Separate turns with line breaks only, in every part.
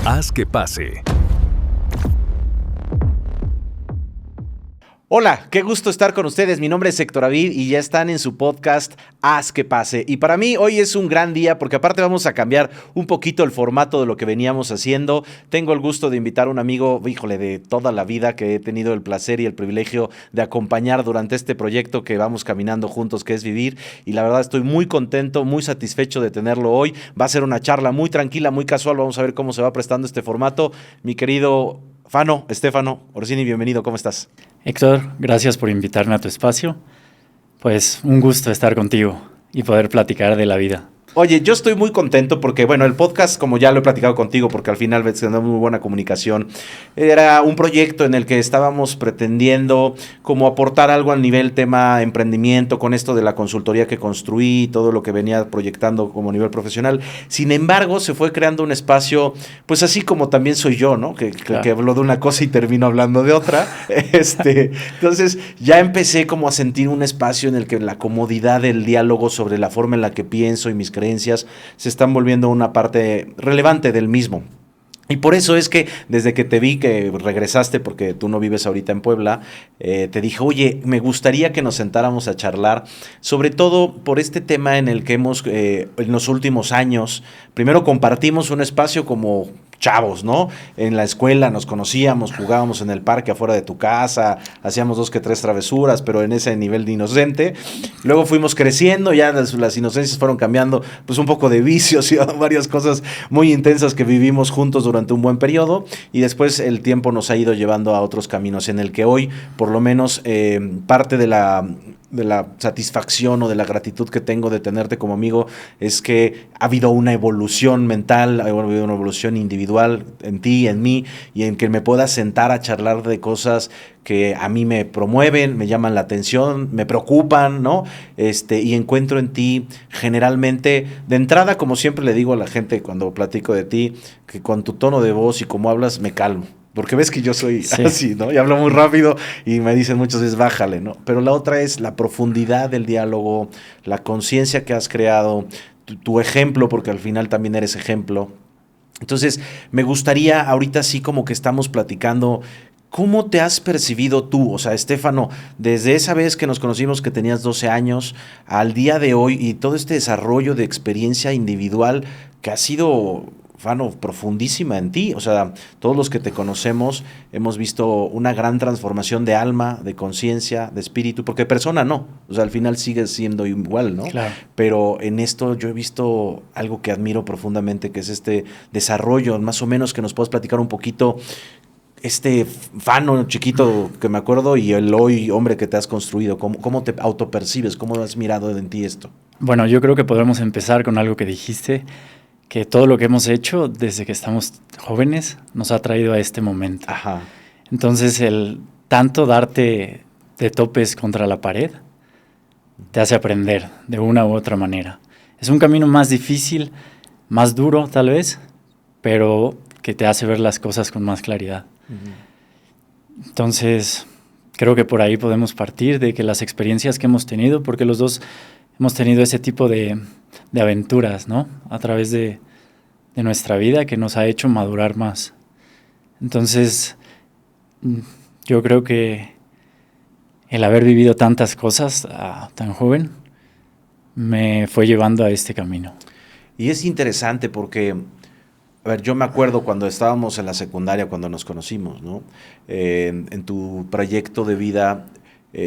Haz que pase.
Hola, qué gusto estar con ustedes. Mi nombre es Héctor David y ya están en su podcast Haz que pase. Y para mí hoy es un gran día porque aparte vamos a cambiar un poquito el formato de lo que veníamos haciendo. Tengo el gusto de invitar a un amigo, de toda la vida que he tenido el placer y el privilegio de acompañar durante este proyecto que vamos caminando juntos, que es Vivir. Y la verdad estoy muy contento, muy satisfecho de tenerlo hoy. Va a ser una charla muy tranquila, muy casual. Vamos a ver cómo se va prestando este formato. Mi querido Stefano Orsini, bienvenido. ¿Cómo estás?
Héctor, gracias por invitarme a tu espacio. Pues un gusto estar contigo y poder platicar de la vida.
Oye, yo estoy muy contento porque, el podcast, como ya lo he platicado contigo, porque al final tenemos muy buena comunicación, era un proyecto en el que estábamos pretendiendo como aportar algo al nivel tema emprendimiento, con esto de la consultoría que construí, todo lo que venía proyectando como nivel profesional. Sin embargo, se fue creando un espacio, pues así como también soy yo, ¿no? Que hablo de una cosa y termino hablando de otra. Entonces, ya empecé como a sentir un espacio en el que la comodidad del diálogo sobre la forma en la que pienso y mis creencias se están volviendo una parte relevante del mismo. Y por eso es que desde que te vi que regresaste, porque tú no vives ahorita en Puebla, te dije, oye, me gustaría que nos sentáramos a charlar, sobre todo por este tema en el que hemos, en los últimos años, primero compartimos un espacio como chavos, ¿no? En la escuela nos conocíamos, jugábamos en el parque afuera de tu casa, hacíamos 2 que 3 travesuras, pero en ese nivel de inocente. Luego fuimos creciendo, ya las inocencias fueron cambiando, pues un poco de vicios y varias cosas muy intensas que vivimos juntos durante un buen periodo, y después el tiempo nos ha ido llevando a otros caminos en el que hoy, por lo menos, parte de la satisfacción o de la gratitud que tengo de tenerte como amigo es que ha habido una evolución mental, ha habido una evolución individual en ti, en mí, y en que me pueda sentar a charlar de cosas que a mí me promueven, me llaman la atención, me preocupan, ¿no? Y encuentro en ti generalmente, de entrada, como siempre le digo a la gente cuando platico de ti, que con tu tono de voz y cómo hablas me calmo. Porque ves que yo soy así, ¿no? Y hablo muy rápido y me dicen muchas veces, bájale, ¿no? Pero la otra es la profundidad del diálogo, la conciencia que has creado, tu ejemplo, porque al final también eres ejemplo. Entonces, me gustaría, ahorita sí como que estamos platicando, ¿cómo te has percibido tú? O sea, Stefano, desde esa vez que nos conocimos que tenías 12 años, al día de hoy y todo este desarrollo de experiencia individual que ha sido profundísima en ti. O sea, todos los que te conocemos hemos visto una gran transformación de alma, de conciencia, de espíritu, porque persona no. O sea, al final sigues siendo igual, ¿no?
Claro.
Pero en esto yo he visto algo que admiro profundamente, que es este desarrollo, más o menos que nos puedas platicar un poquito. Fano chiquito que me acuerdo y el hoy hombre que te has construido, ¿cómo te autopercibes? ¿Cómo has mirado en ti esto?
Bueno, yo creo que podemos empezar con algo que dijiste, que todo lo que hemos hecho desde que estamos jóvenes nos ha traído a este momento.
Ajá.
Entonces, el tanto darte de topes contra la pared te hace aprender de una u otra manera. Es un camino más difícil, más duro tal vez, pero que te hace ver las cosas con más claridad. Uh-huh. Entonces, creo que por ahí podemos partir de que las experiencias que hemos tenido, porque los dos hemos tenido ese tipo de aventuras, ¿no? A través de nuestra vida que nos ha hecho madurar más. Entonces, yo creo que el haber vivido tantas cosas tan joven me fue llevando a este camino.
Y es interesante porque, a ver, yo me acuerdo cuando estábamos en la secundaria, cuando nos conocimos, ¿no? En tu proyecto de vida,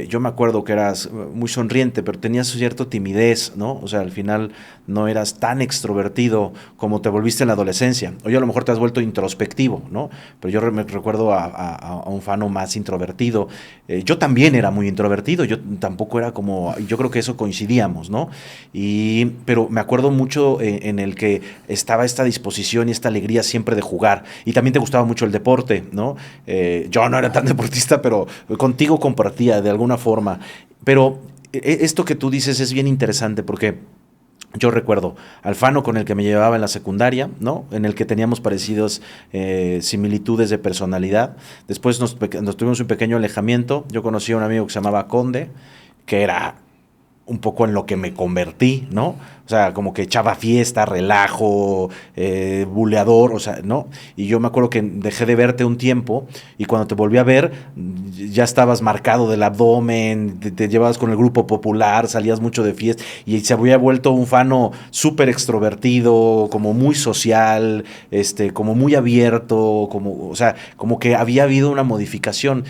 yo me acuerdo que eras muy sonriente, pero tenías cierta timidez, ¿no? O sea, al final no eras tan extrovertido como te volviste en la adolescencia. Hoy a lo mejor te has vuelto introspectivo, ¿no? Pero yo me recuerdo a un Fano más introvertido. Yo también era muy introvertido, yo tampoco era como, yo creo que eso coincidíamos, ¿no? Pero me acuerdo mucho en el que estaba esta disposición y esta alegría siempre de jugar. Y también te gustaba mucho el deporte, ¿no? Yo no era tan deportista, pero contigo compartía de alguna forma. Pero esto que tú dices es bien interesante porque yo recuerdo al Fano con el que me llevaba en la secundaria, ¿no? En el que teníamos parecidos similitudes de personalidad. Después nos tuvimos un pequeño alejamiento. Yo conocí a un amigo que se llamaba Conde, que era un poco en lo que me convertí, ¿no? O sea, como que echaba fiesta, relajo, buleador, o sea, ¿no? Y yo me acuerdo que dejé de verte un tiempo y cuando te volví a ver ya estabas marcado del abdomen, te llevabas con el grupo popular, salías mucho de fiesta y se había vuelto un fano súper extrovertido, como muy social, como muy abierto, como, o sea, como que había habido una modificación.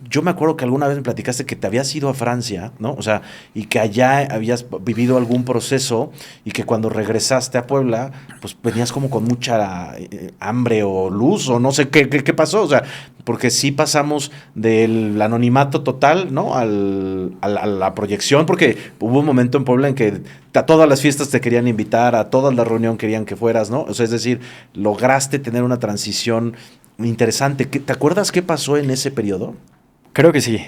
Yo me acuerdo que alguna vez me platicaste que te habías ido a Francia, ¿no? O sea, y que allá habías vivido algún proceso y que cuando regresaste a Puebla, pues venías como con mucha hambre o luz o no sé qué pasó. O sea, porque sí pasamos del anonimato total, ¿no? A la proyección, porque hubo un momento en Puebla en que a todas las fiestas te querían invitar, a todas las reuniones querían que fueras, ¿no? O sea, es decir, lograste tener una transición interesante. ¿Te acuerdas qué pasó en ese periodo?
Creo que sí.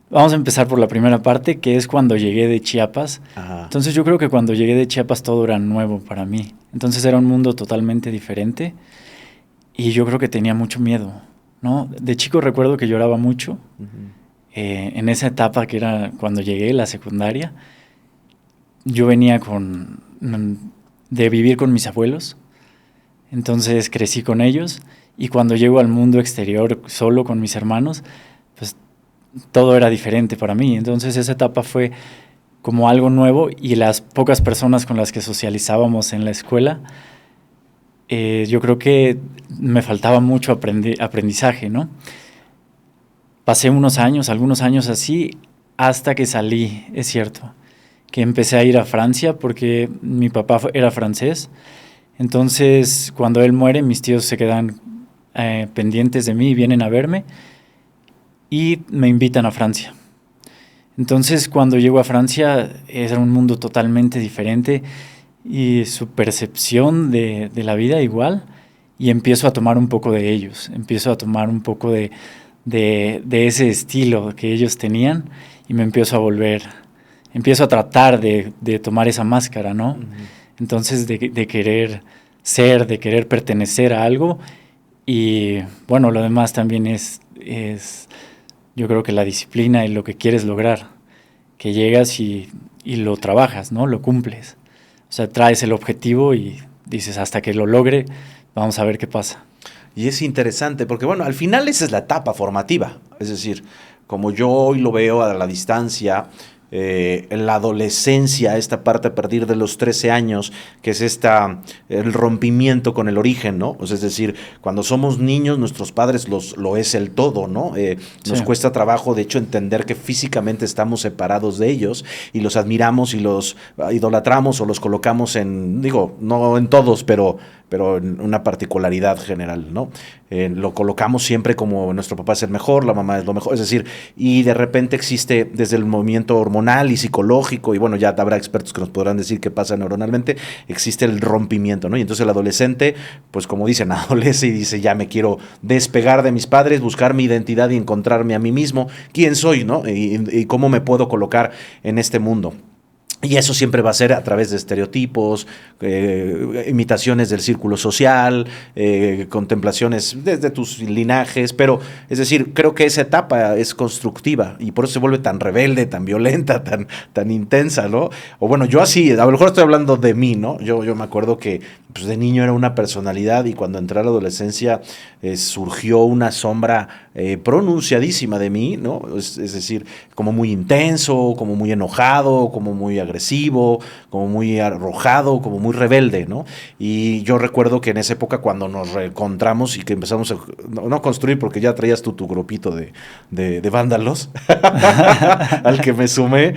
Vamos a empezar por la primera parte, que es cuando llegué de Chiapas.
Ajá.
Entonces yo creo que cuando llegué de Chiapas todo era nuevo para mí. Entonces era un mundo totalmente diferente y yo creo que tenía mucho miedo, ¿no? De chico recuerdo que lloraba mucho. En esa etapa que era cuando llegué, la secundaria, yo venía de vivir con mis abuelos, entonces crecí con ellos y cuando llego al mundo exterior solo con mis hermanos, pues todo era diferente para mí. Entonces esa etapa fue como algo nuevo y las pocas personas con las que socializábamos en la escuela, yo creo que me faltaba mucho aprendizaje, ¿no? Pasé algunos años así, hasta que salí, es cierto, que empecé a ir a Francia porque mi papá era francés. Entonces, cuando él muere, mis tíos se quedan pendientes de mí y vienen a verme y me invitan a Francia. Entonces, cuando llego a Francia, era un mundo totalmente diferente y su percepción de la vida igual, y empiezo a tomar un poco de ellos, empiezo a tomar un poco de ese estilo que ellos tenían y me empiezo a tratar de tomar esa máscara, ¿no? Uh-huh. Entonces, de querer ser, de querer pertenecer a algo y, bueno, lo demás también es yo creo que la disciplina y lo que quieres lograr, que llegas y lo trabajas, ¿no? Lo cumples. O sea, traes el objetivo y dices, hasta que lo logre, vamos a ver qué pasa.
Y es interesante porque, bueno, al final esa es la etapa formativa. Es decir, como yo hoy lo veo a la distancia, en la adolescencia, esta parte a partir de los 13 años, que es el rompimiento con el origen, ¿no? O sea, es decir, cuando somos niños, nuestros padres lo es el todo, ¿no? Nos cuesta trabajo, de hecho, entender que físicamente estamos separados de ellos y los admiramos y los idolatramos o los colocamos no en todos, pero en una particularidad general, ¿no? Lo colocamos siempre como nuestro papá es el mejor, la mamá es lo mejor, es decir, y de repente existe desde el movimiento hormonal y psicológico, y bueno, ya habrá expertos que nos podrán decir qué pasa neuronalmente, existe el rompimiento, ¿no? Y entonces el adolescente, pues como dicen, adolece y dice, ya me quiero despegar de mis padres, buscar mi identidad y encontrarme a mí mismo, quién soy, ¿no? Y cómo me puedo colocar en este mundo. Y eso siempre va a ser a través de estereotipos, imitaciones del círculo social, contemplaciones desde tus linajes, pero es decir, creo que esa etapa es constructiva y por eso se vuelve tan rebelde, tan violenta, tan intensa, ¿no? O bueno, yo así, a lo mejor estoy hablando de mí, ¿no? Yo me acuerdo que pues, de niño era una personalidad y cuando entré a la adolescencia surgió una sombra pronunciadísima de mí, ¿no? Es decir, como muy intenso, como muy enojado, como muy agresivo, como muy arrojado, como muy rebelde, ¿no? Y yo recuerdo que en esa época cuando nos reencontramos y que empezamos a no construir, porque ya traías tu grupito de vándalos al que me sumé,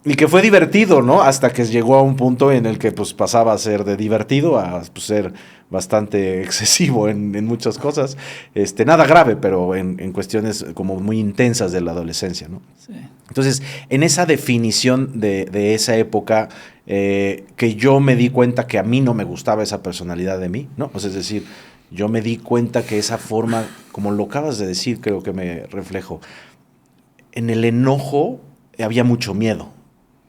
y que fue divertido, ¿no? Hasta que llegó a un punto en el que pues pasaba a ser de divertido a pues, ser bastante excesivo en muchas cosas. Nada grave, pero en cuestiones como muy intensas de la adolescencia, ¿no? Sí. Entonces, en esa definición de esa época, que yo me di cuenta que a mí no me gustaba esa personalidad de mí, ¿no? O sea, es decir, yo me di cuenta que esa forma, como lo acabas de decir, creo que me reflejo, en el enojo había mucho miedo.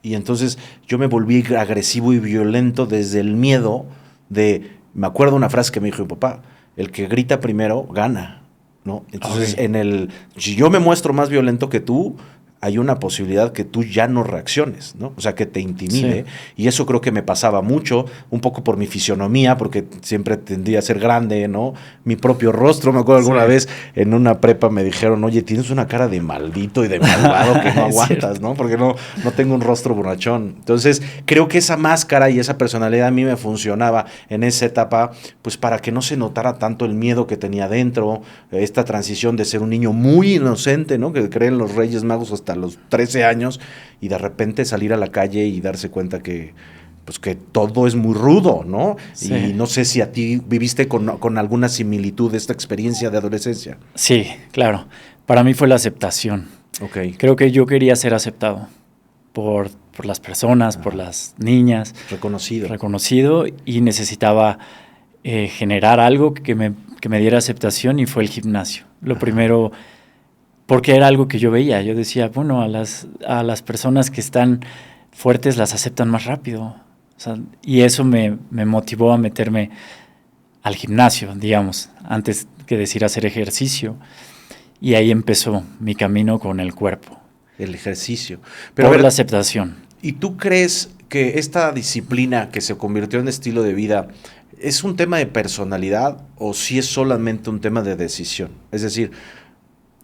Y entonces yo me volví agresivo y violento desde el miedo me acuerdo una frase que me dijo mi papá, el que grita primero gana, ¿no? Entonces, si yo me muestro más violento que tú, hay una posibilidad que tú ya no reacciones, ¿no? O sea, que te intimide. Sí. Y eso creo que me pasaba mucho, un poco por mi fisionomía, porque siempre tendía a ser grande, ¿no? Mi propio rostro. Me acuerdo alguna vez en una prepa me dijeron, oye, tienes una cara de maldito y de malvado que no aguantas, ¿no? Porque no tengo un rostro bonachón. Entonces, creo que esa máscara y esa personalidad a mí me funcionaba en esa etapa, pues para que no se notara tanto el miedo que tenía dentro, esta transición de ser un niño muy inocente, ¿no? Que cree en los Reyes Magos hasta los 13 años y de repente salir a la calle y darse cuenta que pues que todo es muy rudo, ¿no? Sí. Y no sé si a ti viviste con alguna similitud de esta experiencia de adolescencia.
Sí, claro. Para mí fue la aceptación.
Okay.
Creo que yo quería ser aceptado por las personas, por las niñas. Reconocido y necesitaba generar algo que me diera aceptación y fue el gimnasio. Lo primero, porque era algo que yo veía. Yo decía, bueno, a las personas que están fuertes las aceptan más rápido. O sea, y eso me motivó a meterme al gimnasio, digamos, antes que decir hacer ejercicio. Y ahí empezó mi camino con el cuerpo.
El ejercicio.
Pero por la aceptación.
¿Y tú crees que esta disciplina que se convirtió en estilo de vida es un tema de personalidad o si es solamente un tema de decisión? Es decir,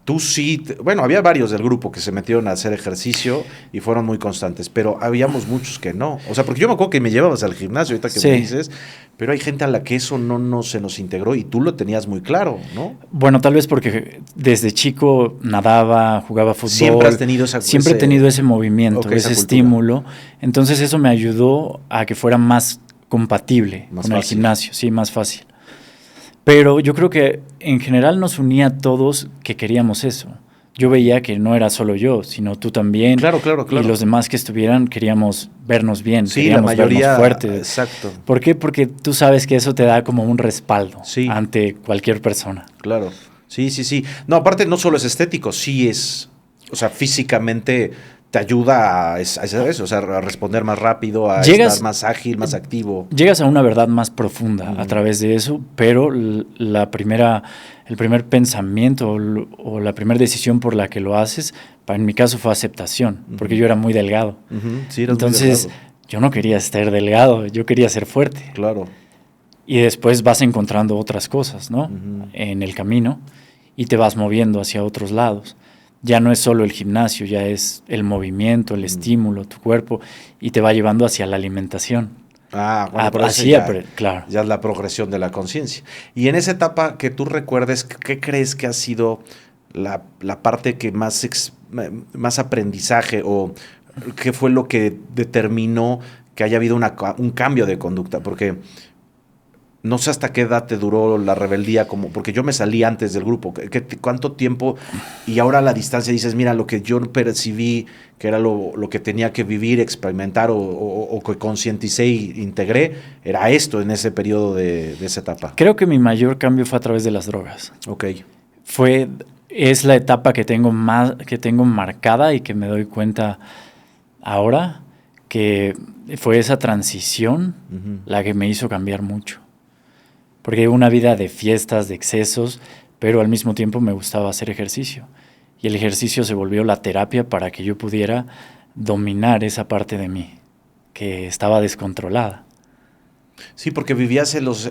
tú sí, bueno, había varios del grupo que se metieron a hacer ejercicio y fueron muy constantes, pero habíamos muchos que no. O sea, porque yo me acuerdo que me llevabas al gimnasio, ahorita que me dices, pero hay gente a la que eso no se nos integró y tú lo tenías muy claro, ¿no?
Bueno, tal vez porque desde chico nadaba, jugaba fútbol.
Siempre has tenido
Siempre he tenido ese movimiento, ese estímulo. Entonces eso me ayudó a que fuera más compatible con el gimnasio, sí, más fácil. Pero yo creo que en general nos unía a todos que queríamos eso. Yo veía que no era solo yo, sino tú también.
Claro.
Y los demás que estuvieran queríamos vernos bien,
sí,
queríamos
la mayoría,
vernos fuertes.
Exacto.
¿Por qué? Porque tú sabes que eso te da como un respaldo ante cualquier persona.
Claro, sí. No, aparte no solo es estético, sí es, o sea, físicamente te ayuda a eso, o sea, a responder más rápido, a estar más ágil, más activo.
Llegas a una verdad más profunda a través de eso, pero el primer pensamiento o la primera decisión por la que lo haces, en mi caso fue aceptación, porque yo era muy delgado.
Sí, eras
entonces,
muy delgado.
Yo no quería estar delgado, yo quería ser fuerte.
Claro.
Y después vas encontrando otras cosas, ¿no? En el camino y te vas moviendo hacia otros lados. Ya no es solo el gimnasio, ya es el movimiento, el estímulo, tu cuerpo, y te va llevando hacia la alimentación.
Bueno, pero
así claro.
Ya es la progresión de la conciencia. Y en esa etapa que tú recuerdes, ¿qué crees que ha sido la parte que más aprendizaje o qué fue lo que determinó que haya habido un cambio de conducta? Porque no sé hasta qué edad te duró la rebeldía, porque yo me salí antes del grupo. ¿Cuánto tiempo? Y ahora a la distancia dices, mira, lo que yo percibí que era lo que tenía que vivir, experimentar o que concienticé e integré, era esto en ese periodo de esa etapa.
Creo que mi mayor cambio fue a través de las drogas.
Ok.
Es la etapa que tengo marcada y que me doy cuenta ahora que fue esa transición la que me hizo cambiar mucho. Porque una vida de fiestas, de excesos, pero al mismo tiempo me gustaba hacer ejercicio. Y el ejercicio se volvió la terapia para que yo pudiera dominar esa parte de mí, que estaba descontrolada.
Sí, porque vivías en los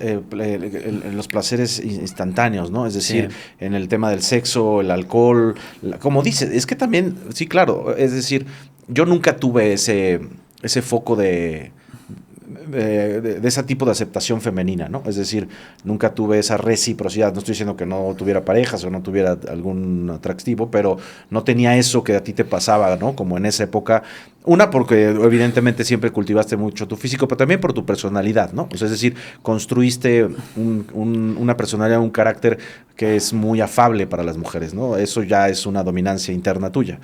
placeres instantáneos, ¿no? Es decir, en el tema del sexo, el alcohol, como dices, es que también, sí, claro, es decir, yo nunca tuve ese foco de ese tipo de aceptación femenina, ¿no? Es decir, nunca tuve esa reciprocidad. No estoy diciendo que no tuviera parejas o no tuviera algún atractivo, pero no tenía eso que a ti te pasaba, ¿no? Como en esa época. Una, porque evidentemente siempre cultivaste mucho tu físico, pero también por tu personalidad, ¿no? O sea, es decir, construiste una personalidad, un carácter que es muy afable para las mujeres, ¿no? Eso ya es una dominancia interna tuya.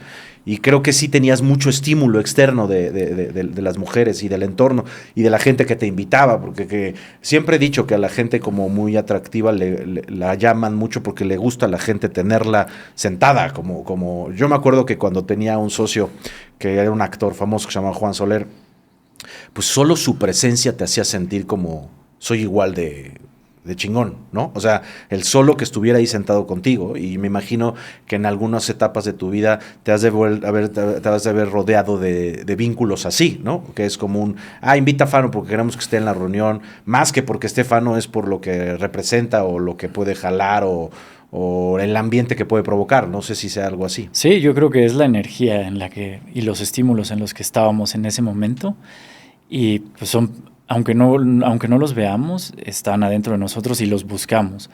Y creo que sí tenías mucho estímulo externo de las mujeres y del entorno y de la gente que te invitaba, porque siempre he dicho que a la gente como muy atractiva la llaman mucho porque le gusta a la gente tenerla sentada, como yo me acuerdo que cuando tenía un socio que era un actor famoso que se llamaba Juan Soler, pues solo su presencia te hacía sentir como soy igual de de chingón, ¿no? O sea, el solo que estuviera ahí sentado contigo, y me imagino que en algunas etapas de tu vida te has de haber rodeado de vínculos así, ¿no? Que es como invita a Fano porque queremos que esté en la reunión, más que porque esté Fano es por lo que representa o lo que puede jalar o el ambiente que puede provocar, no sé si sea algo así.
Sí, yo creo que es la energía y los estímulos en los que estábamos en ese momento, y pues aunque no los veamos, están adentro de nosotros y los buscamos.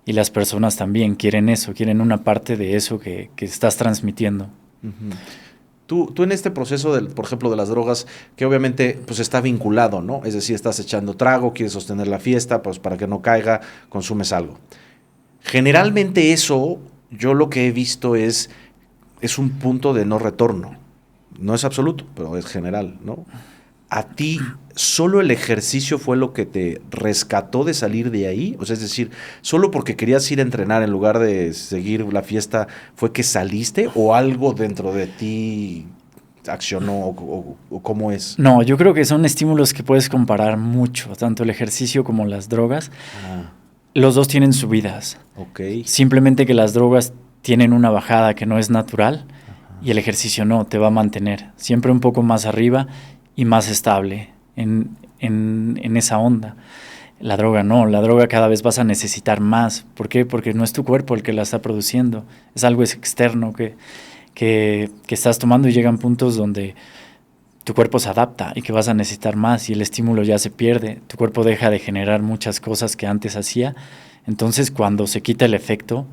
Y las personas también quieren eso, quieren una parte de eso que estás transmitiendo.
Tú en este proceso, por ejemplo, de las drogas, que obviamente pues está vinculado, ¿no? Es decir, estás echando trago, quieres sostener la fiesta, pues para que no caiga, consumes algo. Generalmente eso, yo lo que he visto es un punto de no retorno. No es absoluto, pero es general, ¿no? ¿A ti solo el ejercicio fue lo que te rescató de salir de ahí? O sea, es decir, ¿solo porque querías ir a entrenar en lugar de seguir la fiesta fue que saliste? ¿O algo dentro de ti accionó? ¿O cómo es?
No, yo creo que son estímulos que puedes comparar mucho, tanto el ejercicio como las drogas. Los dos tienen subidas.
Ok.
Simplemente que las drogas tienen una bajada que no es natural. Ajá. Y el ejercicio no, te va a mantener siempre un poco más arriba y más estable en esa onda. La droga no, la droga cada vez vas a necesitar más. ¿Por qué? Porque no es tu cuerpo el que la está produciendo, es algo externo que estás tomando, y llegan puntos donde tu cuerpo se adapta y que vas a necesitar más y el estímulo ya se pierde, tu cuerpo deja de generar muchas cosas que antes hacía, entonces cuando se quita el efecto,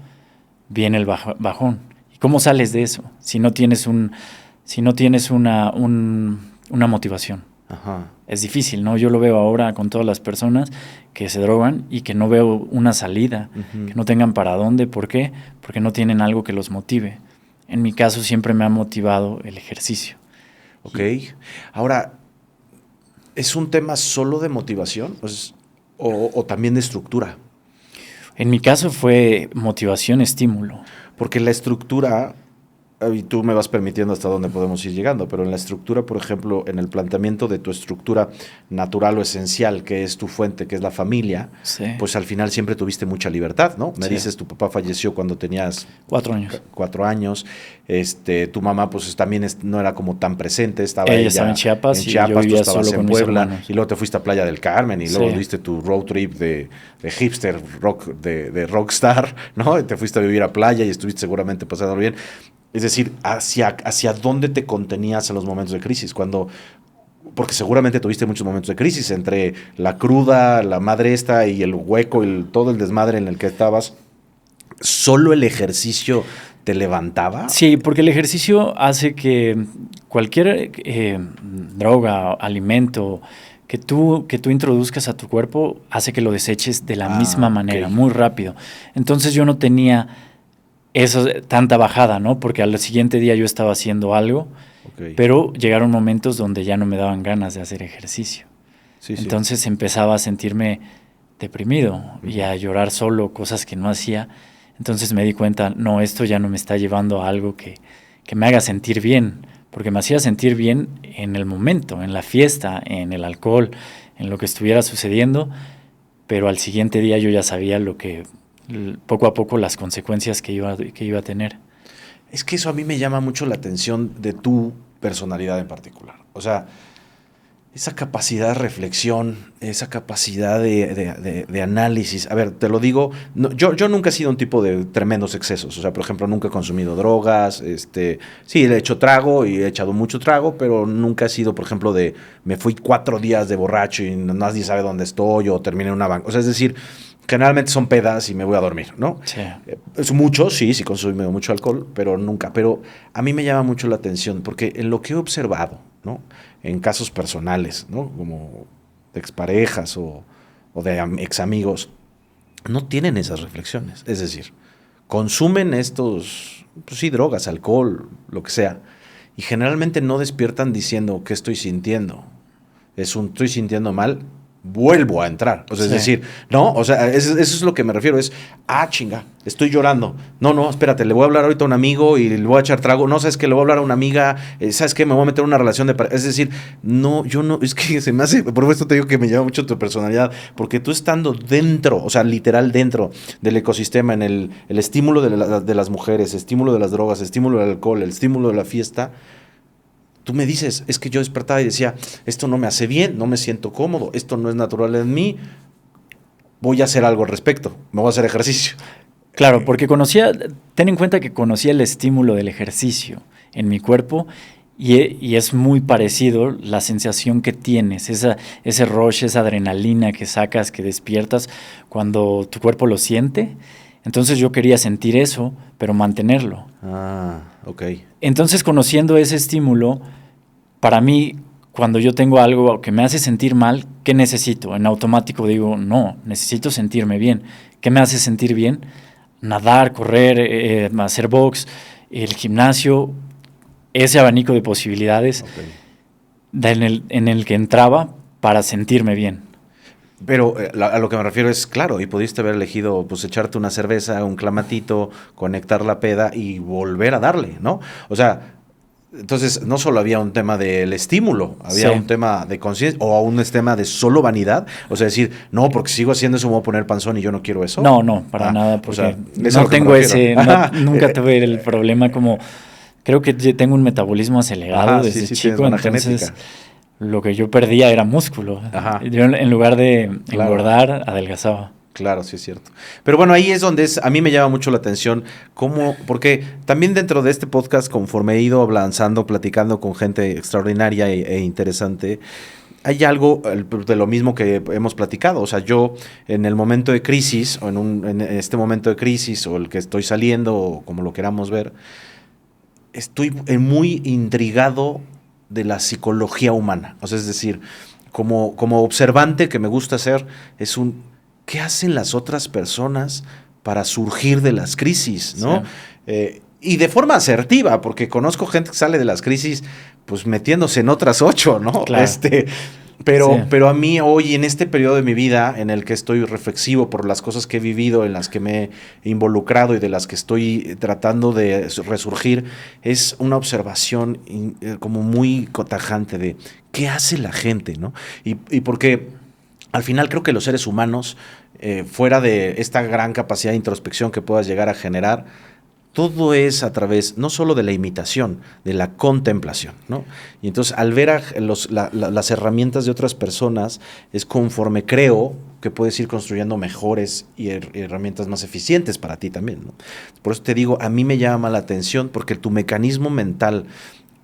viene el bajón. ¿Y cómo sales de eso? Si no tienes una motivación.
Ajá.
Es difícil, ¿no? Yo lo veo ahora con todas las personas que se drogan y que no veo una salida, que no tengan para dónde. ¿Por qué? Porque no tienen algo que los motive. En mi caso siempre me ha motivado el ejercicio.
Ok. Ahora, ¿es un tema solo de motivación o también de estructura?
En mi caso fue motivación, estímulo.
Porque la estructura, y tú me vas permitiendo hasta dónde podemos ir llegando, pero en la estructura, por ejemplo, en el planteamiento de tu estructura natural o esencial, que es tu fuente, que es la familia,
sí,
pues al final siempre tuviste mucha libertad, ¿no? Me dices, tu papá falleció cuando tenías
4 años.
4 años. Tu mamá pues también no era como tan presente, estaba
ella estaba en Chiapas,
y yo vivía
tú estabas
solo en Puebla, y luego te fuiste a Playa del Carmen, y luego diste tu road trip de hipster rock, de rockstar, ¿no? Y te fuiste a vivir a playa y estuviste seguramente pasando bien. Es decir, ¿hacia dónde te contenías en los momentos de crisis? Porque seguramente tuviste muchos momentos de crisis entre la cruda, la madre esta y el hueco, todo el desmadre en el que estabas. ¿Solo el ejercicio te levantaba?
Sí, porque el ejercicio hace que cualquier droga, alimento que tú introduzcas a tu cuerpo, hace que lo deseches de la misma manera, muy rápido. Entonces yo no tenía tanta bajada, ¿no? Porque al siguiente día yo estaba haciendo algo, pero llegaron momentos donde ya no me daban ganas de hacer ejercicio. Entonces empezaba a sentirme deprimido y a llorar solo, cosas que no hacía. Entonces me di cuenta, no, esto ya no me está llevando a algo que me haga sentir bien, porque me hacía sentir bien en el momento, en la fiesta, en el alcohol, en lo que estuviera sucediendo, pero al siguiente día yo ya sabía poco a poco las consecuencias que iba a tener.
Es que eso a mí me llama mucho la atención de tu personalidad en particular. O sea, esa capacidad de reflexión, esa capacidad de análisis. A ver, te lo digo, no, yo nunca he sido un tipo de tremendos excesos. O sea, por ejemplo, nunca he consumido drogas. Sí, he hecho trago y he echado mucho trago, pero nunca he sido, por ejemplo, me fui 4 días de borracho y nadie sabe dónde estoy o terminé en una banca. O sea, es decir, generalmente son pedas y me voy a dormir, ¿no?
Sí.
Es mucho, sí consumo mucho alcohol, pero nunca. Pero a mí me llama mucho la atención porque en lo que he observado, ¿no? En casos personales, ¿no? Como de exparejas o de ex amigos, no tienen esas reflexiones. Es decir, consumen estos, pues sí, drogas, alcohol, lo que sea, y generalmente no despiertan diciendo qué estoy sintiendo. Estoy sintiendo mal, vuelvo a entrar. O sea, es decir, no, o sea, eso es lo que me refiero, es, chinga, estoy llorando. No, espérate, le voy a hablar ahorita a un amigo y le voy a echar trago. No, ¿sabes qué? Le voy a hablar a una amiga, ¿sabes qué? Me voy a meter en una relación de pareja. Es decir, no, yo no, es que se me hace, por esto te digo que me llama mucho tu personalidad, porque tú estando dentro, o sea, literal dentro del ecosistema, en el estímulo de las mujeres, estímulo de las drogas, estímulo del alcohol, el estímulo de la fiesta, tú me dices, es que yo despertaba y decía, esto no me hace bien, no me siento cómodo, esto no es natural en mí, voy a hacer algo al respecto, me voy a hacer ejercicio.
Claro, porque ten en cuenta que conocía el estímulo del ejercicio en mi cuerpo y es muy parecido la sensación que tienes, ese rush, esa adrenalina que sacas, que despiertas cuando tu cuerpo lo siente. Entonces yo quería sentir eso, pero mantenerlo.
Ok.
Entonces, conociendo ese estímulo, para mí, cuando yo tengo algo que me hace sentir mal, ¿qué necesito? En automático digo, no, necesito sentirme bien. ¿Qué me hace sentir bien? Nadar, correr, hacer box, el gimnasio, ese abanico de posibilidades en el que entraba para sentirme bien.
Pero a lo que me refiero es, claro, y pudiste haber elegido, pues, echarte una cerveza, un clamatito, conectar la peda y volver a darle, ¿no? O sea, entonces no solo había un tema del estímulo, había un tema de conciencia o un tema de solo vanidad. O sea, decir, no, porque sigo haciendo eso, me voy a poner panzón y yo no quiero eso.
No, para nada, porque
o sea,
no tengo nunca tuve el problema como, creo que tengo un metabolismo acelerado desde chico, entonces genética. Lo que yo perdía era músculo. Yo en lugar de engordar, adelgazaba.
Claro, sí es cierto. Pero bueno, ahí es donde a mí me llama mucho la atención porque también dentro de este podcast, conforme he ido avanzando, platicando con gente extraordinaria e interesante, hay algo de lo mismo que hemos platicado. O sea, yo en el momento de crisis, o en este momento de crisis, o el que estoy saliendo, o como lo queramos ver, estoy muy intrigado de la psicología humana. O sea, es decir, como observante que me gusta hacer, ¿qué hacen las otras personas para surgir de las crisis, ¿no? Sí. Y de forma asertiva, porque conozco gente que sale de las crisis pues metiéndose en otras 8, ¿no?
Claro.
Pero a mí hoy, en este periodo de mi vida en el que estoy reflexivo por las cosas que he vivido, en las que me he involucrado y de las que estoy tratando de resurgir, es una observación como muy tajante de qué hace la gente, ¿no? Y porque al final creo que los seres humanos, fuera de esta gran capacidad de introspección que puedas llegar a generar, todo es a través no solo de la imitación, de la contemplación, ¿no? Y entonces al ver las herramientas de otras personas, es conforme creo que puedes ir construyendo mejores y herramientas más eficientes para ti también, ¿no? Por eso te digo, a mí me llama la atención porque tu mecanismo mental,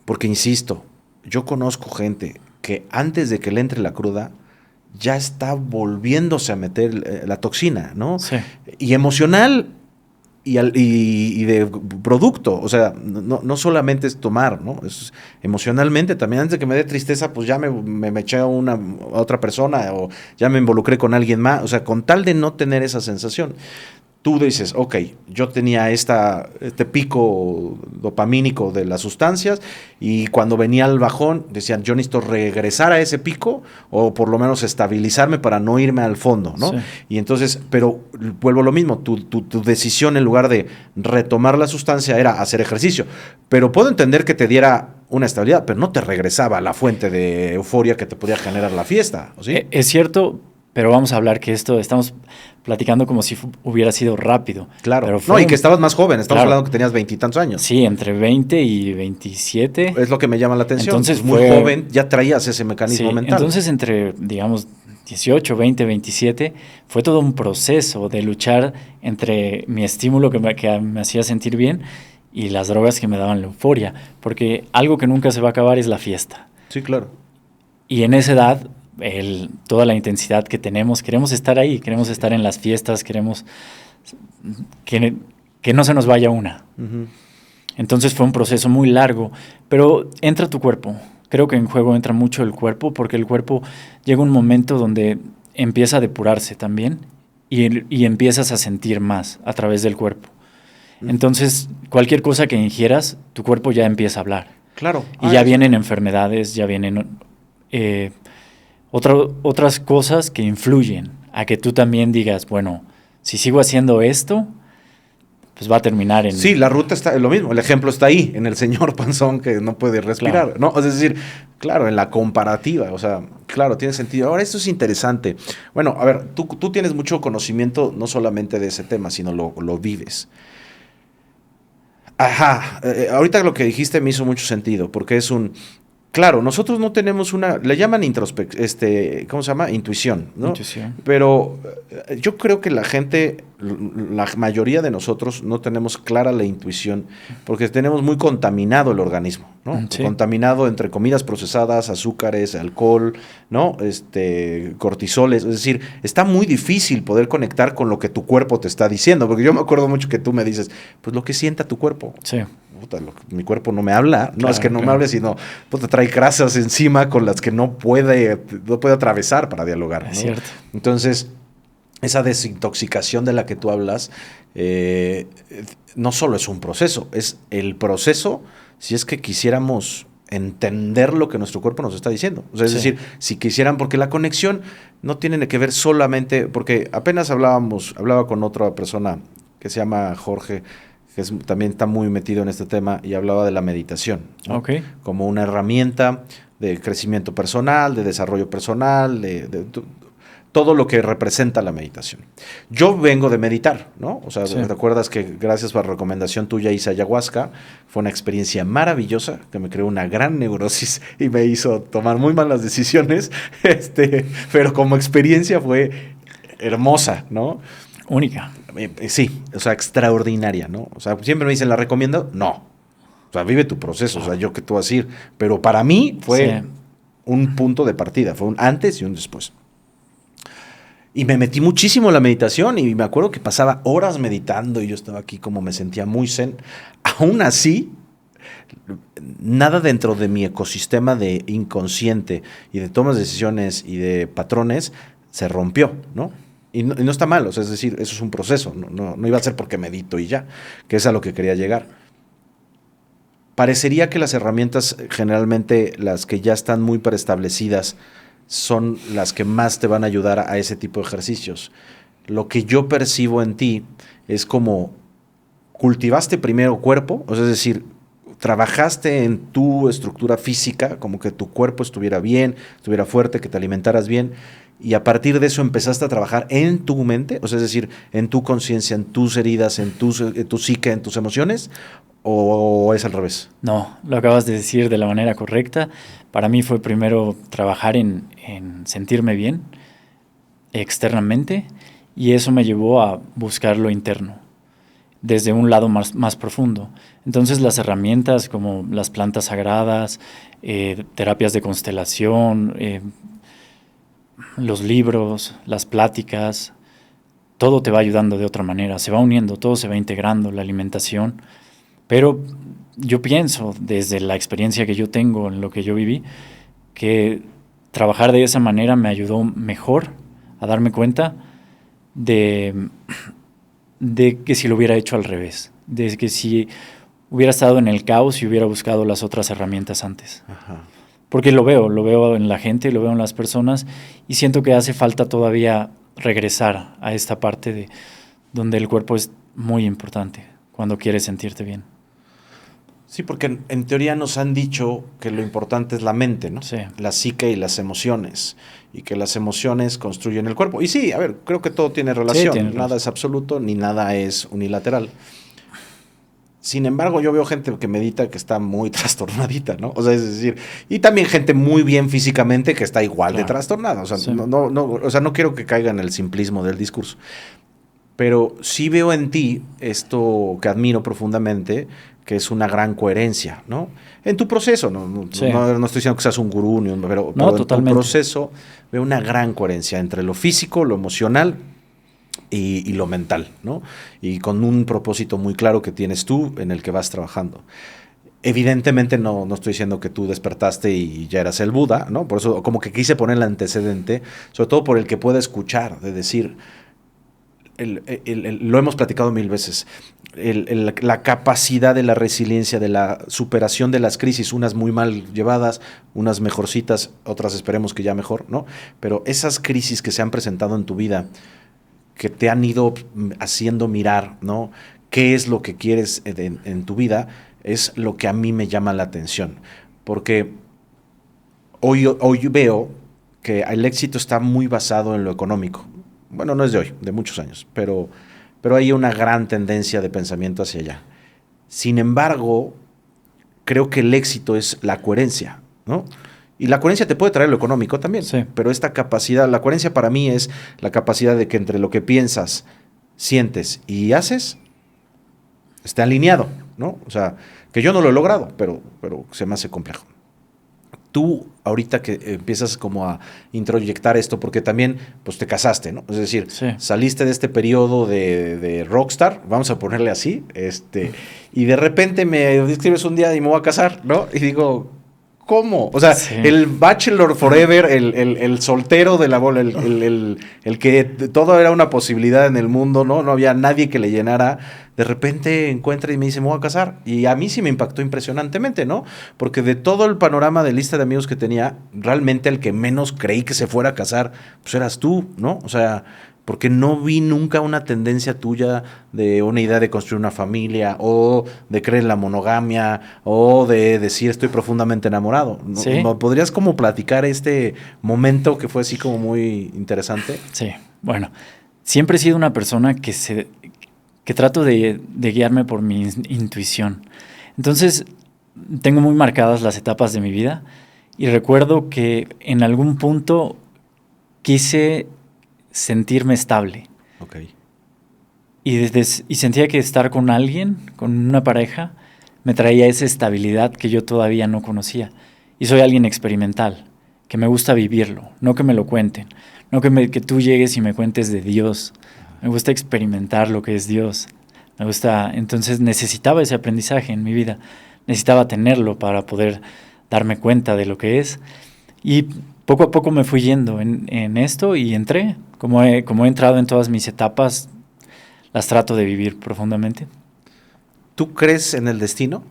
porque insisto, yo conozco gente que antes de que le entre la cruda, ya está volviéndose a meter la toxina, ¿no?
Sí.
Y emocional y de producto, o sea, no solamente es tomar, ¿no? Es emocionalmente también. Antes de que me dé tristeza, pues ya me eché a otra persona o ya me involucré con alguien más, o sea, con tal de no tener esa sensación. Tú dices, ok, yo tenía este pico dopamínico de las sustancias y cuando venía el bajón decían, yo necesito regresar a ese pico o por lo menos estabilizarme para no irme al fondo, ¿no? Sí. Y entonces, pero vuelvo a lo mismo, tu decisión en lugar de retomar la sustancia era hacer ejercicio, pero puedo entender que te diera una estabilidad, pero no te regresaba a la fuente de euforia que te podía generar la fiesta, ¿sí?
Es cierto, pero vamos a hablar que estamos platicando como si hubiera sido rápido.
Claro, pero y que estabas más joven, estamos hablando que tenías 20 y tantos años.
Sí, entre 20 y 27.
Es lo que me llama la atención.
Entonces
muy joven, ya traías ese mecanismo mental.
Entonces entre, digamos, 18, 20, 27, fue todo un proceso de luchar entre mi estímulo que me hacía sentir bien y las drogas que me daban la euforia, porque algo que nunca se va a acabar es la fiesta.
Sí, claro.
Y en esa edad, toda la intensidad que tenemos, queremos estar ahí, queremos estar en las fiestas, queremos que no se nos vaya una. Uh-huh. Entonces fue un proceso muy largo, pero entra tu cuerpo. Creo que en juego entra mucho el cuerpo, porque el cuerpo llega un momento donde empieza a depurarse también y empiezas a sentir más a través del cuerpo. Uh-huh. Entonces, cualquier cosa que ingieras, tu cuerpo ya empieza a hablar.
Claro.
Y ya vienen enfermedades, ya vienen otras cosas que influyen a que tú también digas, bueno, si sigo haciendo esto, pues va a terminar en...
Sí, la ruta está, lo mismo, el ejemplo está ahí, en el señor panzón que no puede respirar,
Claro.
¿no? Es decir, claro, en la comparativa, o sea, claro, tiene sentido. Ahora, esto es interesante. Bueno, a ver, tú tienes mucho conocimiento no solamente de ese tema, sino lo vives. Ajá, ahorita lo que dijiste me hizo mucho sentido, porque es un... Claro, nosotros no tenemos una, le llaman ¿cómo se llama? Intuición, ¿no?
Intuición.
Pero yo creo que la gente, la mayoría de nosotros no tenemos clara la intuición porque tenemos muy contaminado el organismo, ¿no?
Sí.
Contaminado entre comidas procesadas, azúcares, alcohol, ¿no? Cortisoles, es decir, está muy difícil poder conectar con lo que tu cuerpo te está diciendo, porque yo me acuerdo mucho que tú me dices, pues lo que sienta tu cuerpo.
Sí.
Puta, mi cuerpo no me habla, no
Claro,
es que no me
claro.
hable, sino puta, trae grasas encima con las que no puede atravesar para dialogar, ¿no?
Es cierto.
Entonces, esa desintoxicación de la que tú hablas, no solo es un proceso, es el proceso si es que quisiéramos entender lo que nuestro cuerpo nos está diciendo. O sea, es
Sí.
decir, si quisieran, porque la conexión no tiene que ver solamente, porque apenas hablaba con otra persona que se llama Jorge, que también está muy metido en este tema y hablaba de la meditación, ¿no?
Ok.
Como una herramienta de crecimiento personal, de desarrollo personal, todo lo que representa la meditación. Yo vengo de meditar, ¿no? O sea,
Sí.
recuerdas que gracias a la recomendación tuya hice ayahuasca, fue una experiencia maravillosa que me creó una gran neurosis y me hizo tomar muy malas decisiones, pero como experiencia fue hermosa, ¿no?
Única.
Sí, o sea, extraordinaria, ¿no? O sea, siempre me dicen, ¿la recomiendo? No. O sea, vive tu proceso, o sea, yo qué te voy a decir. Pero para mí fue
Sí.
un punto de partida, fue un antes y un después. Y me metí muchísimo en la meditación y me acuerdo que pasaba horas meditando y yo estaba aquí como me sentía muy zen. Aún así, nada dentro de mi ecosistema de inconsciente y de tomas de decisiones y de patrones se rompió, ¿no? Y no está mal, o sea, es decir, eso es un proceso, no iba a ser porque medito y ya, que es a lo que quería llegar. Parecería que las herramientas, generalmente las que ya están muy preestablecidas, son las que más te van a ayudar a ese tipo de ejercicios. Lo que yo percibo en ti es como cultivaste primero cuerpo, o sea, es decir, trabajaste en tu estructura física, como que tu cuerpo estuviera bien, estuviera fuerte, que te alimentaras bien, y a partir de eso empezaste a trabajar en tu mente, o sea, es decir, en tu conciencia, en tus heridas, en tu psique, en tus emociones, o es al revés.
No, lo acabas de decir de la manera correcta. Para mí fue primero trabajar en sentirme bien externamente y eso me llevó a buscar lo interno, desde un lado más profundo. Entonces las herramientas como las plantas sagradas, terapias de constelación, los libros, las pláticas, todo te va ayudando de otra manera, se va uniendo, todo se va integrando, la alimentación. Pero yo pienso, desde la experiencia que yo tengo, en lo que yo viví, que trabajar de esa manera me ayudó mejor a darme cuenta de que si lo hubiera hecho al revés, de que si hubiera estado en el caos y hubiera buscado las otras herramientas antes.
Ajá.
Porque lo veo en la gente, lo veo en las personas y siento que hace falta todavía regresar a esta parte de donde el cuerpo es muy importante cuando quieres sentirte bien.
Sí, porque en teoría nos han dicho que lo importante es la mente, ¿no?
Sí.
La psique y las emociones, y que las emociones construyen el cuerpo. Y sí, a ver, creo que todo tiene relación,
tiene
nada
relación.
es absoluto ni nada es unilateral. Sin embargo, yo veo gente que medita que está muy trastornadita, ¿no? O sea, es decir, y también gente muy bien físicamente que está igual de
Claro.
trastornada. O sea,
Sí.
no quiero que caiga en el simplismo del discurso. Pero sí veo en ti esto que admiro profundamente, que es una gran coherencia, ¿no? En tu proceso,
Sí.
no estoy diciendo que seas un gurú, pero en
totalmente.
tu proceso veo una gran coherencia entre lo físico, lo emocional y lo mental, ¿no? Y con un propósito muy claro que tienes tú en el que vas trabajando. Evidentemente no estoy diciendo que tú despertaste y ya eras el Buda, ¿no? Por eso como que quise poner el antecedente, sobre todo por el que pueda escuchar, de decir, lo hemos platicado mil veces, la capacidad de la resiliencia, de la superación de las crisis, unas muy mal llevadas, unas mejorcitas, otras esperemos que ya mejor, ¿no? Pero esas crisis que se han presentado en tu vida, que te han ido haciendo mirar, ¿no? ¿Qué es lo que quieres en tu vida? Es lo que a mí me llama la atención. Porque hoy veo que el éxito está muy basado en lo económico. Bueno, no es de hoy, de muchos años, pero hay una gran tendencia de pensamiento hacia allá. Sin embargo, creo que el éxito es la coherencia, ¿no? Y la coherencia te puede traer lo económico también,
Sí.
pero esta capacidad, la coherencia para mí es la capacidad de que entre lo que piensas, sientes y haces, esté alineado, ¿no? O sea, que yo no lo he logrado, pero se me hace complejo. Tú, ahorita que empiezas como a introyectar esto, porque también, pues te casaste, ¿no? Es decir,
Sí.
saliste de este periodo de rockstar, vamos a ponerle así, y de repente me escribes un día y me voy a casar, ¿no? Y digo, ¿cómo? O sea,
Sí.
el bachelor forever, el soltero de la bola, el que todo era una posibilidad en el mundo, ¿no? No había nadie que le llenara. De repente encuentra y me dice, me voy a casar. Y a mí sí me impactó impresionantemente, ¿no? Porque de todo el panorama de lista de amigos que tenía, realmente el que menos creí que se fuera a casar, pues eras tú, ¿no? O sea, porque no vi nunca una tendencia tuya de una idea de construir una familia o de creer en la monogamia o de decir estoy profundamente enamorado.
Sí.
¿No podrías como platicar este momento que fue así como muy interesante?
Sí, bueno, siempre he sido una persona que trato de guiarme por mi intuición. Entonces, tengo muy marcadas las etapas de mi vida y recuerdo que en algún punto quise sentirme estable.
Ok.
Y sentía que estar con alguien, con una pareja, me traía esa estabilidad que yo todavía no conocía. Y soy alguien experimental, que me gusta vivirlo, no que me lo cuenten. No que tú llegues y me cuentes de Dios. Me gusta experimentar lo que es Dios. Me gusta, entonces necesitaba ese aprendizaje en mi vida. Necesitaba tenerlo para poder darme cuenta de lo que es. Y poco a poco me fui yendo en esto y entré. Como he entrado en todas mis etapas, las trato de vivir profundamente.
¿Tú crees en el destino?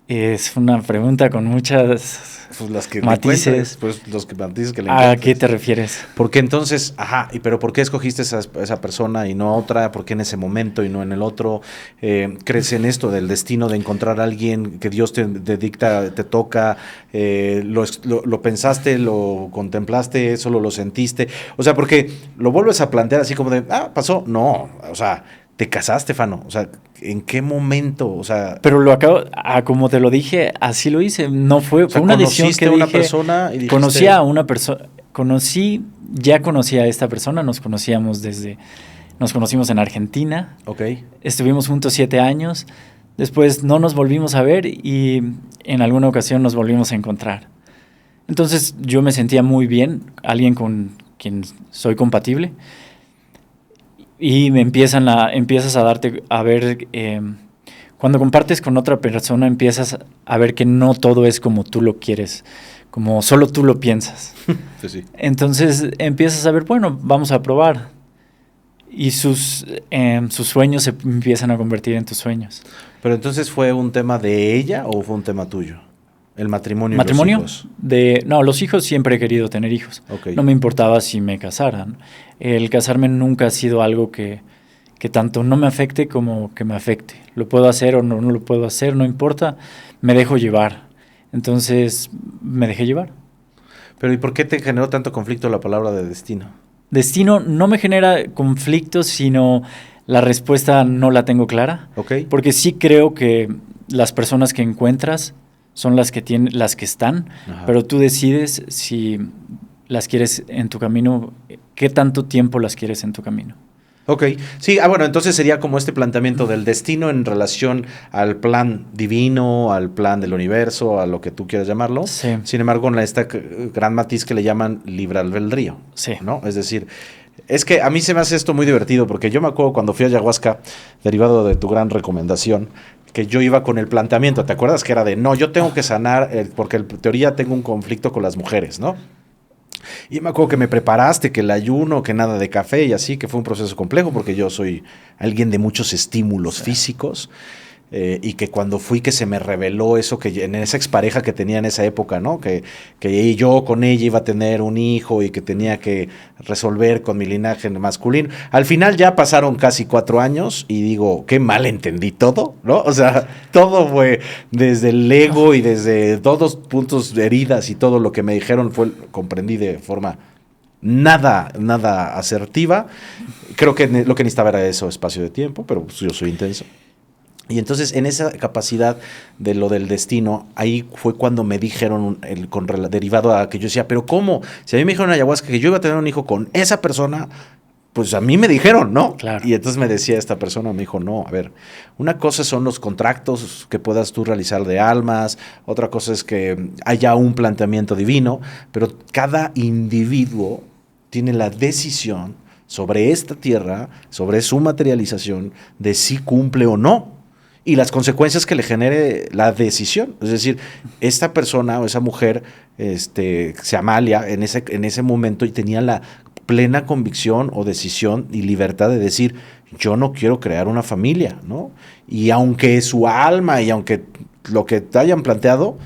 Es una pregunta con muchas
Pues las que
matices.
le pues los que matices que le
¿A
encuentres.
qué te refieres?
Porque entonces, pero ¿por qué escogiste esa persona y no a otra? ¿Por qué en ese momento y no en el otro? ¿Crees en esto del destino de encontrar a alguien que Dios te dicta, te toca? ¿Lo pensaste, lo contemplaste, solo lo sentiste? O sea, porque lo vuelves a plantear así como de, pasó. No, o sea, te casaste, Fano. O sea, ¿en qué momento? O sea,
Pero lo acabo, como te lo dije, así lo hice. No fue,
o sea,
fue una decisión que
conociste a una
dije,
persona y dijiste,
conocí a una persona, ya conocí a esta persona, nos conocimos en Argentina,
ok,
estuvimos juntos 7 años, después no nos volvimos a ver y en alguna ocasión nos volvimos a encontrar. Entonces yo me sentía muy bien, alguien con quien soy compatible. Y empiezas a ver, cuando compartes con otra persona, empiezas a ver que no todo es como tú lo quieres, como solo tú lo piensas.
sí.
Entonces empiezas a ver, bueno, vamos a probar. Y sus sueños se empiezan a convertir en tus sueños.
Pero entonces, ¿fue un tema de ella o fue un tema tuyo? El matrimonio y los hijos.
No, los hijos siempre he querido tener hijos.
Okay.
No me importaba si me casaran. El casarme nunca ha sido algo que tanto no me afecte como que me afecte. Lo puedo hacer o no lo puedo hacer, no importa. Me dejo llevar. Entonces, me dejé llevar.
Pero ¿y por qué te generó tanto conflicto la palabra de destino?
Destino no me genera conflictos, sino la respuesta no la tengo clara.
Okay.
Porque sí creo que las personas que encuentras son las que están,
Ajá.
pero tú decides si las quieres en tu camino, qué tanto tiempo las quieres en tu camino.
Ok, sí, bueno, entonces sería como este planteamiento del destino en relación al plan divino, al plan del universo, a lo que tú quieras llamarlo.
Sí.
Sin embargo, con esta gran matiz que le llaman libre albedrío,
Sí.
¿no? Es decir, es que a mí se me hace esto muy divertido, porque yo me acuerdo cuando fui a ayahuasca, derivado de tu gran recomendación, que yo iba con el planteamiento, ¿te acuerdas? Que era de, no, yo tengo que sanar, porque en teoría tengo un conflicto con las mujeres, ¿no? Y me acuerdo que me preparaste, que el ayuno, que nada de café y así, que fue un proceso complejo porque yo soy alguien de muchos estímulos físicos. Y que cuando fui que se me reveló eso que en esa expareja que tenía en esa época, ¿no? Que yo con ella iba a tener un hijo y que tenía que resolver con mi linaje masculino. Al final ya pasaron casi 4 años y digo, qué mal entendí todo, ¿no? O sea, todo fue desde el ego y desde todos puntos de heridas y todo lo que me dijeron comprendí de forma nada asertiva. Creo que lo que necesitaba era eso, espacio de tiempo, pero pues yo soy intenso. Y entonces en esa capacidad de lo del destino, ahí fue cuando me dijeron, derivado a que yo decía, pero ¿cómo? Si a mí me dijeron en ayahuasca que yo iba a tener un hijo con esa persona, pues a mí me dijeron, ¿no?
Claro.
Y entonces me decía esta persona, me dijo, no, a ver, una cosa son los contratos que puedas tú realizar de almas, otra cosa es que haya un planteamiento divino, pero cada individuo tiene la decisión sobre esta tierra, sobre su materialización, de si cumple o no. Y las consecuencias que le genere la decisión. Es decir, esta persona o esa mujer, se Amalia en ese momento y tenía la plena convicción o decisión y libertad de decir, yo no quiero crear una familia, ¿no? Y aunque su alma y aunque lo que te hayan planteado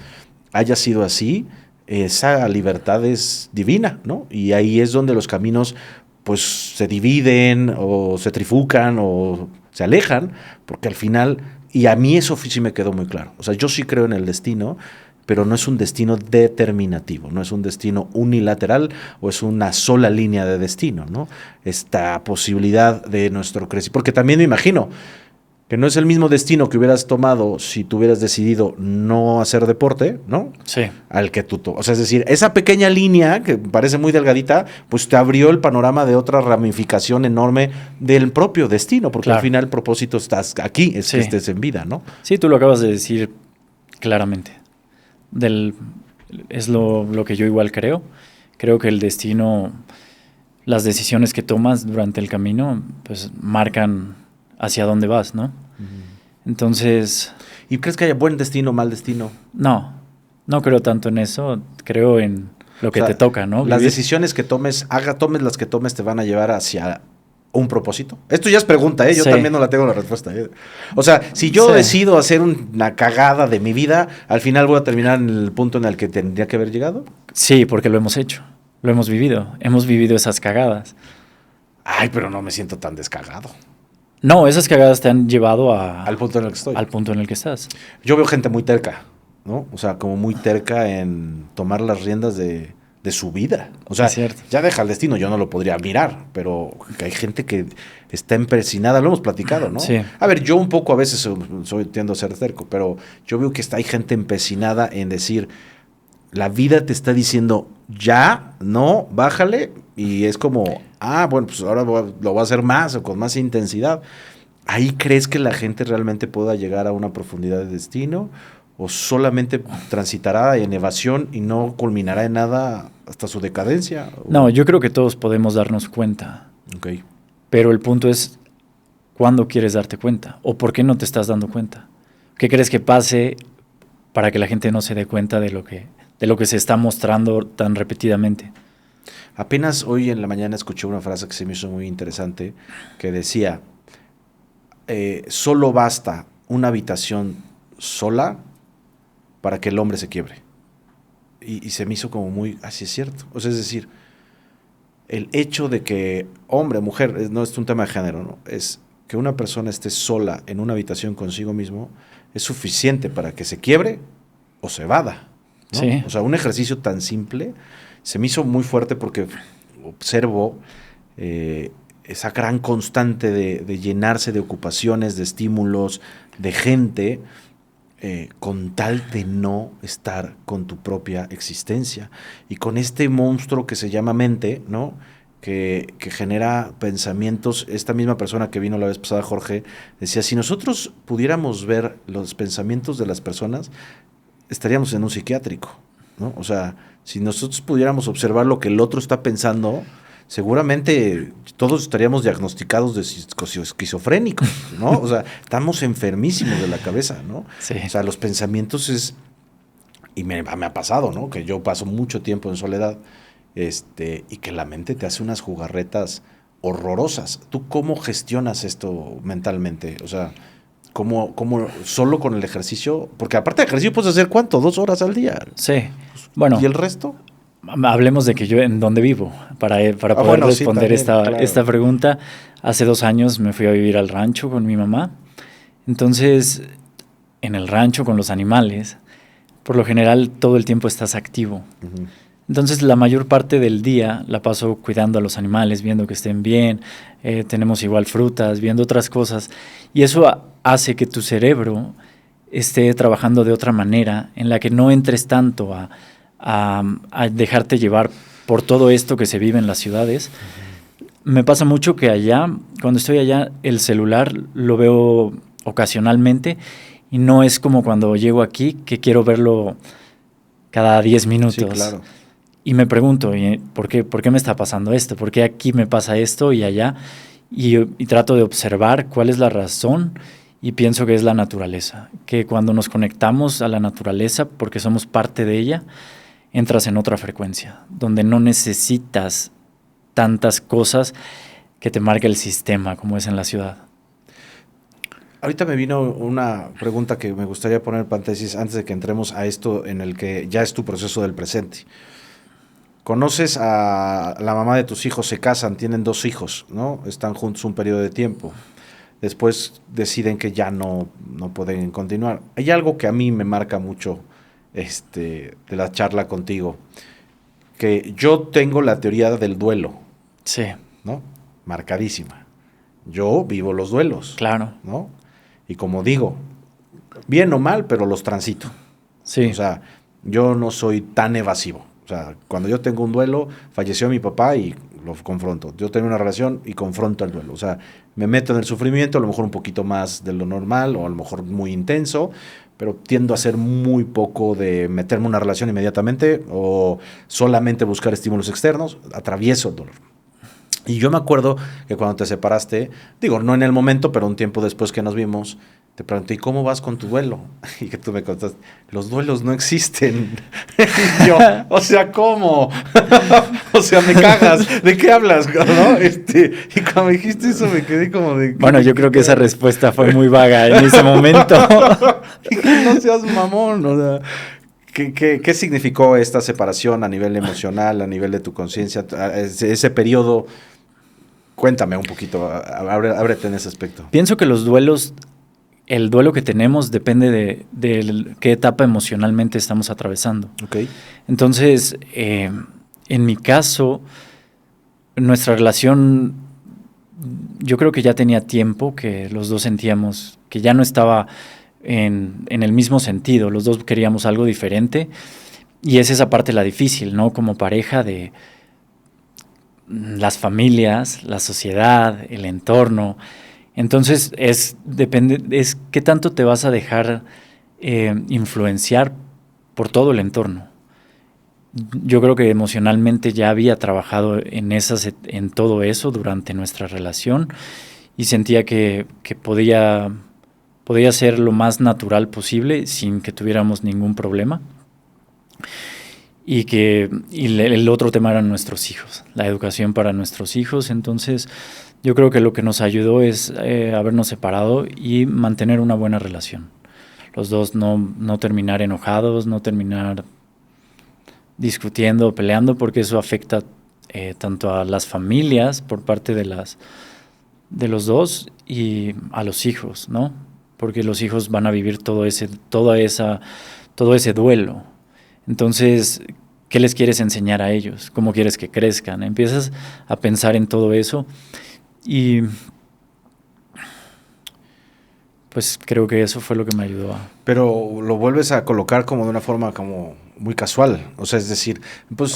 haya sido así, esa libertad es divina, ¿no? Y ahí es donde los caminos pues se dividen o se trifulcan o se alejan, porque al final... Y a mí eso sí me quedó muy claro. O sea, yo sí creo en el destino, pero no es un destino determinativo, no es un destino unilateral o es una sola línea de destino, ¿no? Esta posibilidad de nuestro crecimiento. Porque también me imagino que no es el mismo destino que hubieras tomado si tú hubieras decidido no hacer deporte, ¿no?
Sí.
Al que tú... O sea, es decir, esa pequeña línea, que parece muy delgadita, pues te abrió el panorama de otra ramificación enorme del propio destino, porque al final el propósito estás aquí, es que estés en vida, ¿no?
Sí, tú lo acabas de decir claramente. Es lo que yo igual creo. Creo que el destino, las decisiones que tomas durante el camino, pues marcan hacia dónde vas, ¿no? Entonces...
¿Y crees que haya buen destino o mal destino?
No creo tanto en eso. Creo en lo que te toca, ¿no?
Las decisiones que tomes las que tomes, te van a llevar hacia un propósito. Esto ya es pregunta, ¿eh? Yo también no la tengo la respuesta, ¿eh? O sea, si yo decido hacer una cagada de mi vida, al final voy a terminar en el punto en el que tendría que haber llegado.
Sí, porque lo hemos hecho. Lo hemos vivido. Hemos vivido esas cagadas.
Ay, pero no me siento tan descagado.
No, esas cagadas te han llevado
al punto en el que estoy.
Al punto en el que estás.
Yo veo gente muy terca, ¿no? O sea, como muy terca en tomar las riendas de su vida. O sea, ya deja el destino, yo no lo podría mirar, pero hay gente que está empecinada, lo hemos platicado, ¿no?
Sí.
A ver, yo un poco a veces tiendo a ser terco, pero yo veo que hay gente empecinada en decir, la vida te está diciendo, ya, no, bájale, y es como, bueno, pues ahora lo voy a hacer más o con más intensidad. ¿Ahí crees que la gente realmente pueda llegar a una profundidad de destino? ¿O solamente transitará en evasión y no culminará en nada hasta su decadencia?
No, yo creo que todos podemos darnos cuenta.
Okay.
Pero el punto es, ¿cuándo quieres darte cuenta? ¿O por qué no te estás dando cuenta? ¿Qué crees que pase para que la gente no se dé cuenta de lo que se está mostrando tan repetidamente?
Apenas hoy en la mañana escuché una frase que se me hizo muy interesante, que decía, solo basta una habitación sola para que el hombre se quiebre. Y se me hizo como muy, así es cierto. O sea, es decir, el hecho de que hombre, mujer, no es un tema de género, ¿no? Es que una persona esté sola en una habitación consigo mismo, es suficiente para que se quiebre o se evada, ¿no?
Sí.
O sea, un ejercicio tan simple se me hizo muy fuerte porque observo esa gran constante de llenarse de ocupaciones, de estímulos, de gente, con tal de no estar con tu propia existencia. Y con este monstruo que se llama mente, ¿no? Que genera pensamientos. Esta misma persona que vino la vez pasada, Jorge, decía, si nosotros pudiéramos ver los pensamientos de las personas, estaríamos en un psiquiátrico, ¿no? O sea, si nosotros pudiéramos observar lo que el otro está pensando, seguramente todos estaríamos diagnosticados de esquizofrénicos, ¿no? O sea, estamos enfermísimos de la cabeza, ¿no?
Sí.
O sea, los pensamientos y me ha pasado, ¿no? Que yo paso mucho tiempo en soledad y que la mente te hace unas jugarretas horrorosas. ¿Tú cómo gestionas esto mentalmente? O sea, ¿cómo solo con el ejercicio? Porque aparte de ejercicio puedes hacer ¿cuánto? 2 horas al día.
Sí, bueno.
¿Y el resto?
Hablemos de que yo en dónde vivo, para poder responder esta pregunta. Hace 2 años me fui a vivir al rancho con mi mamá. Entonces, en el rancho con los animales, por lo general todo el tiempo estás activo. Uh-huh. Entonces, la mayor parte del día la paso cuidando a los animales, viendo que estén bien, tenemos igual frutas, viendo otras cosas. Y eso hace que tu cerebro esté trabajando de otra manera, en la que no entres tanto a dejarte llevar por todo esto que se vive en las ciudades. Uh-huh. Me pasa mucho que allá, cuando estoy allá, el celular lo veo ocasionalmente y no es como cuando llego aquí, que quiero verlo cada 10 minutos.
Sí, claro.
Y me pregunto, ¿por qué me está pasando esto? ¿Por qué aquí me pasa esto y allá? Y trato de observar cuál es la razón y pienso que es la naturaleza. Que cuando nos conectamos a la naturaleza, porque somos parte de ella, entras en otra frecuencia, donde no necesitas tantas cosas que te marque el sistema como es en la ciudad.
Ahorita me vino una pregunta que me gustaría poner en paréntesis antes de que entremos a esto en el que ya es tu proceso del presente. Conoces a la mamá de tus hijos, se casan, tienen 2 hijos, ¿no? Están juntos un periodo de tiempo. Después deciden que ya no pueden continuar. Hay algo que a mí me marca mucho de la charla contigo, que yo tengo la teoría del duelo.
Sí.
¿No? Marcadísima. Yo vivo los duelos.
Claro.
¿No? Y como digo, bien o mal, pero los transito.
Sí.
O sea, yo no soy tan evasivo. O sea, cuando yo tengo un duelo, falleció mi papá y lo confronto. Yo tengo una relación y confronto el duelo. O sea, me meto en el sufrimiento, a lo mejor un poquito más de lo normal o a lo mejor muy intenso, pero tiendo a ser muy poco de meterme en una relación inmediatamente o solamente buscar estímulos externos. Atravieso el dolor. Y yo me acuerdo que cuando te separaste, digo, no en el momento, pero un tiempo después que nos vimos, te pregunté, ¿y cómo vas con tu duelo? Y que tú me contaste, los duelos no existen. Y yo, o sea, ¿cómo? O sea, me cagas, ¿de qué hablas? ¿No? Y cuando me dijiste eso me quedé como de...
Bueno, yo creo que esa respuesta fue muy vaga en ese momento.
Dije, no seas mamón, o sea... ¿Qué significó esta separación a nivel emocional, a nivel de tu conciencia, ese periodo? Cuéntame un poquito, ábrete en ese aspecto.
Pienso que los duelos, el duelo que tenemos depende de qué etapa emocionalmente estamos atravesando.
Okay.
Entonces, en mi caso, nuestra relación, yo creo que ya tenía tiempo que los dos sentíamos que ya no estaba en el mismo sentido, los dos queríamos algo diferente y es esa parte la difícil, ¿no? Como pareja de las familias, la sociedad, el entorno. Entonces depende qué tanto te vas a dejar influenciar por todo el entorno. Yo creo que emocionalmente ya había trabajado en todo eso durante nuestra relación y sentía que podía ser lo más natural posible sin que tuviéramos ningún problema. Y el otro tema eran nuestros hijos, la educación para nuestros hijos. Entonces, yo creo que lo que nos ayudó es habernos separado y mantener una buena relación. Los dos no terminar enojados, no terminar discutiendo o peleando, porque eso afecta tanto a las familias por parte de los dos y a los hijos, ¿no? Porque los hijos van a vivir todo ese duelo. Entonces, ¿qué les quieres enseñar a ellos? ¿Cómo quieres que crezcan? Empiezas a pensar en todo eso y pues creo que eso fue lo que me ayudó a...
Pero lo vuelves a colocar como de una forma como muy casual. O sea, es decir, pues,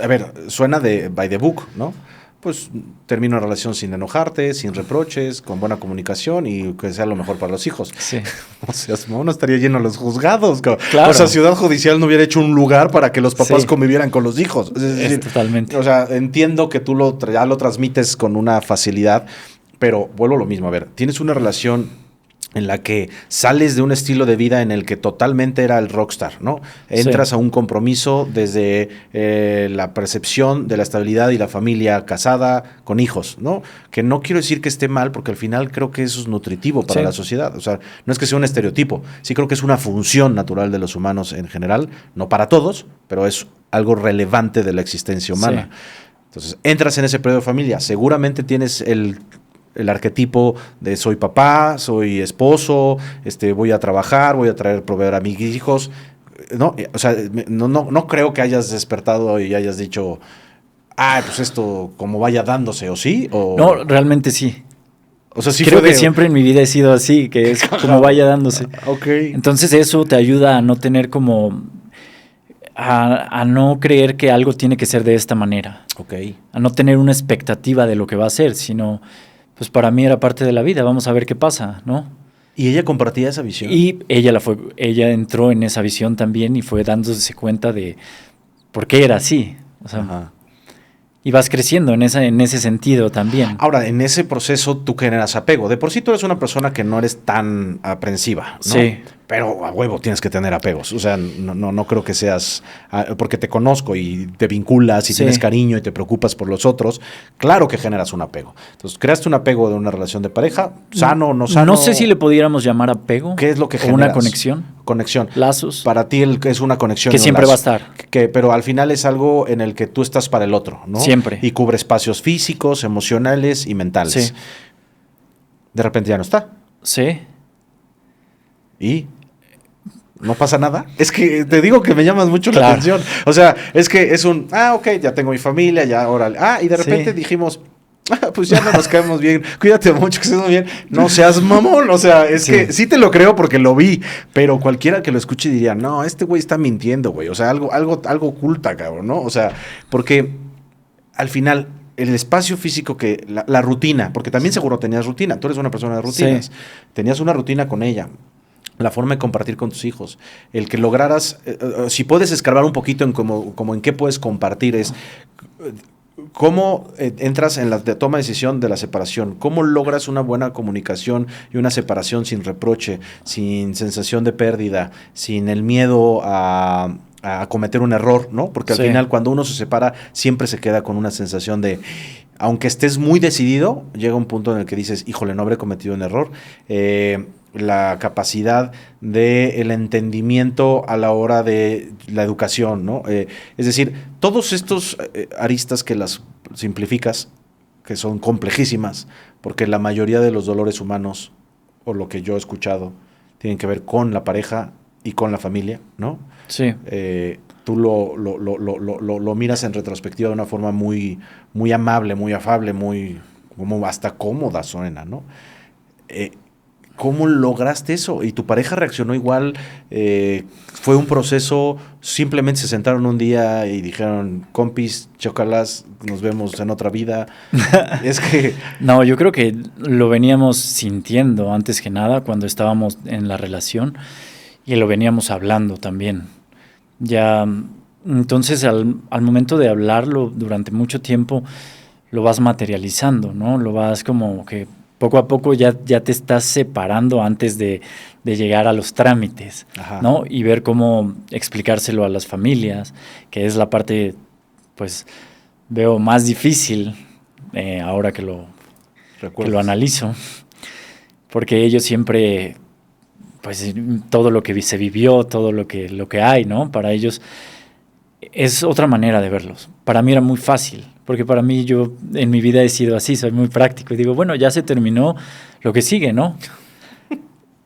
a ver, suena de by the book, ¿no? Pues termina una relación sin enojarte, sin reproches, con buena comunicación y que sea lo mejor para los hijos.
Sí.
O sea, no estaría lleno de los juzgados.
Claro.
O sea, Ciudad Judicial no hubiera hecho un lugar para que los papás convivieran con los hijos. Es decir,
totalmente.
O sea, entiendo que tú ya lo transmites con una facilidad, pero vuelvo a lo mismo. A ver, tienes una relación en la que sales de un estilo de vida en el que totalmente era el rockstar, ¿no? Entras a un compromiso desde la percepción de la estabilidad y la familia casada con hijos, ¿no? Que no quiero decir que esté mal, porque al final creo que eso es nutritivo para la sociedad. O sea, no es que sea un estereotipo, sí creo que es una función natural de los humanos en general, no para todos, pero es algo relevante de la existencia humana. Sí. Entonces, entras en ese periodo de familia, seguramente tienes el arquetipo de soy papá, soy esposo, voy a trabajar, voy a proveer a mis hijos, ¿no? O sea, no creo que hayas despertado y hayas dicho, pues esto como vaya dándose, ¿o sí? O...
No, realmente sí.
O sea, sí
creo que siempre en mi vida he sido así, que es como vaya dándose.
Okay.
Entonces eso te ayuda a no tener como... A no creer que algo tiene que ser de esta manera.
Okay.
A no tener una expectativa de lo que va a ser, sino... Pues para mí era parte de la vida, vamos a ver qué pasa, ¿no?
¿Y ella compartía esa visión?
Y ella entró en esa visión también y fue dándose cuenta de por qué era así. O sea,
ajá.
Y vas creciendo en ese sentido también.
Ahora, en ese proceso tú generas apego. De por sí tú eres una persona que no eres tan aprensiva, ¿no?
Sí.
Pero a huevo tienes que tener apegos. O sea, no creo que seas... porque te conozco y te vinculas y tienes cariño y te preocupas por los otros. Claro que generas un apego. Entonces, creaste un apego de una relación de pareja, sano o no sano.
No sé si le pudiéramos llamar apego.
¿Qué es lo que generas?
¿O una conexión?
Conexión.
Lazos.
Para ti es una conexión.
Que siempre va a estar.
Pero al final es algo en el que tú estás para el otro, ¿no?
Siempre.
Y cubre espacios físicos, emocionales y mentales.
Sí.
De repente ya no está.
Sí.
¿Y no pasa nada? Es que te digo que me llamas mucho la atención. O sea, es que es ok, ya tengo mi familia, ya, órale. Y de repente dijimos... pues ya no nos caemos bien, cuídate mucho, que estés muy bien. No seas mamón, o sea, es que sí te lo creo porque lo vi, pero cualquiera que lo escuche diría, no, este güey está mintiendo, güey, o sea, algo oculta, cabrón, ¿no? O sea, porque al final el espacio físico que, la rutina, porque también seguro tenías rutina, tú eres una persona de rutinas, tenías una rutina con ella, la forma de compartir con tus hijos, el que lograras, si puedes escarbar un poquito en como en qué puedes compartir es... ¿Cómo entras en la toma de decisión de la separación? ¿Cómo logras una buena comunicación y una separación sin reproche, sin sensación de pérdida, sin el miedo a cometer un error, ¿no? Porque al final cuando uno se separa siempre se queda con una sensación de, aunque estés muy decidido, llega un punto en el que dices, híjole, no habré cometido un error. La capacidad del entendimiento a la hora de la educación, ¿no? Es decir, todos estos aristas que las simplificas, que son complejísimas, porque la mayoría de los dolores humanos, o lo que yo he escuchado, tienen que ver con la pareja y con la familia, ¿no?
Sí.
Tú lo miras en retrospectiva de una forma muy, muy amable, muy afable, muy como hasta cómoda suena, ¿no? ¿Cómo lograste eso? ¿Y tu pareja reaccionó igual? ¿Fue un proceso? ¿Simplemente se sentaron un día y dijeron, compis, chócalas, nos vemos en otra vida? Es que...
No, yo creo que lo veníamos sintiendo antes que nada cuando estábamos en la relación y lo veníamos hablando también. Ya, entonces al momento de hablarlo durante mucho tiempo lo vas materializando, ¿no? Lo vas como que poco a poco ya te estás separando antes de llegar a los trámites, ¿no? Y ver cómo explicárselo a las familias, que es la parte, pues, veo más difícil ahora que lo analizo, porque ellos siempre, pues, todo lo que se vivió, todo lo que hay, ¿no? Para ellos es otra manera de verlos. Para mí era muy fácil, porque para mí yo en mi vida he sido así, soy muy práctico y digo, bueno, ya se terminó lo que sigue, ¿no?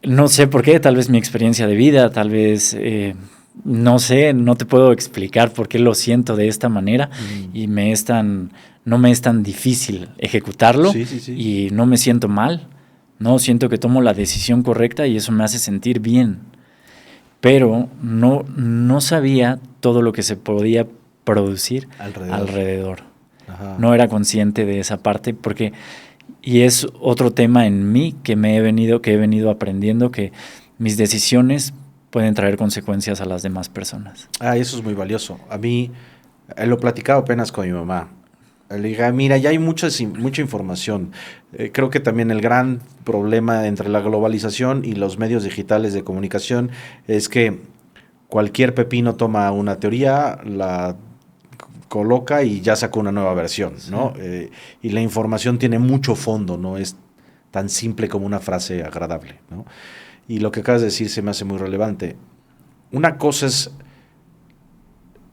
No sé por qué, tal vez mi experiencia de vida, tal vez, no sé, no te puedo explicar por qué lo siento de esta manera y no me es tan difícil ejecutarlo y no me siento mal, no siento que tomo la decisión correcta y eso me hace sentir bien, pero no sabía todo lo que se podía producir alrededor. No era consciente de esa parte y es otro tema en mí que he venido aprendiendo, que mis decisiones pueden traer consecuencias a las demás personas.
Eso es muy valioso. A mí, lo platicaba apenas con mi mamá. Le diga, mira, ya hay mucha información. Creo que también el gran problema entre la globalización y los medios digitales de comunicación es que cualquier pepino toma una teoría, la coloca y ya sacó una nueva versión, ¿no? Sí. Y la información tiene mucho fondo, no es tan simple como una frase agradable, ¿no? Y lo que acabas de decir se me hace muy relevante. Una cosa es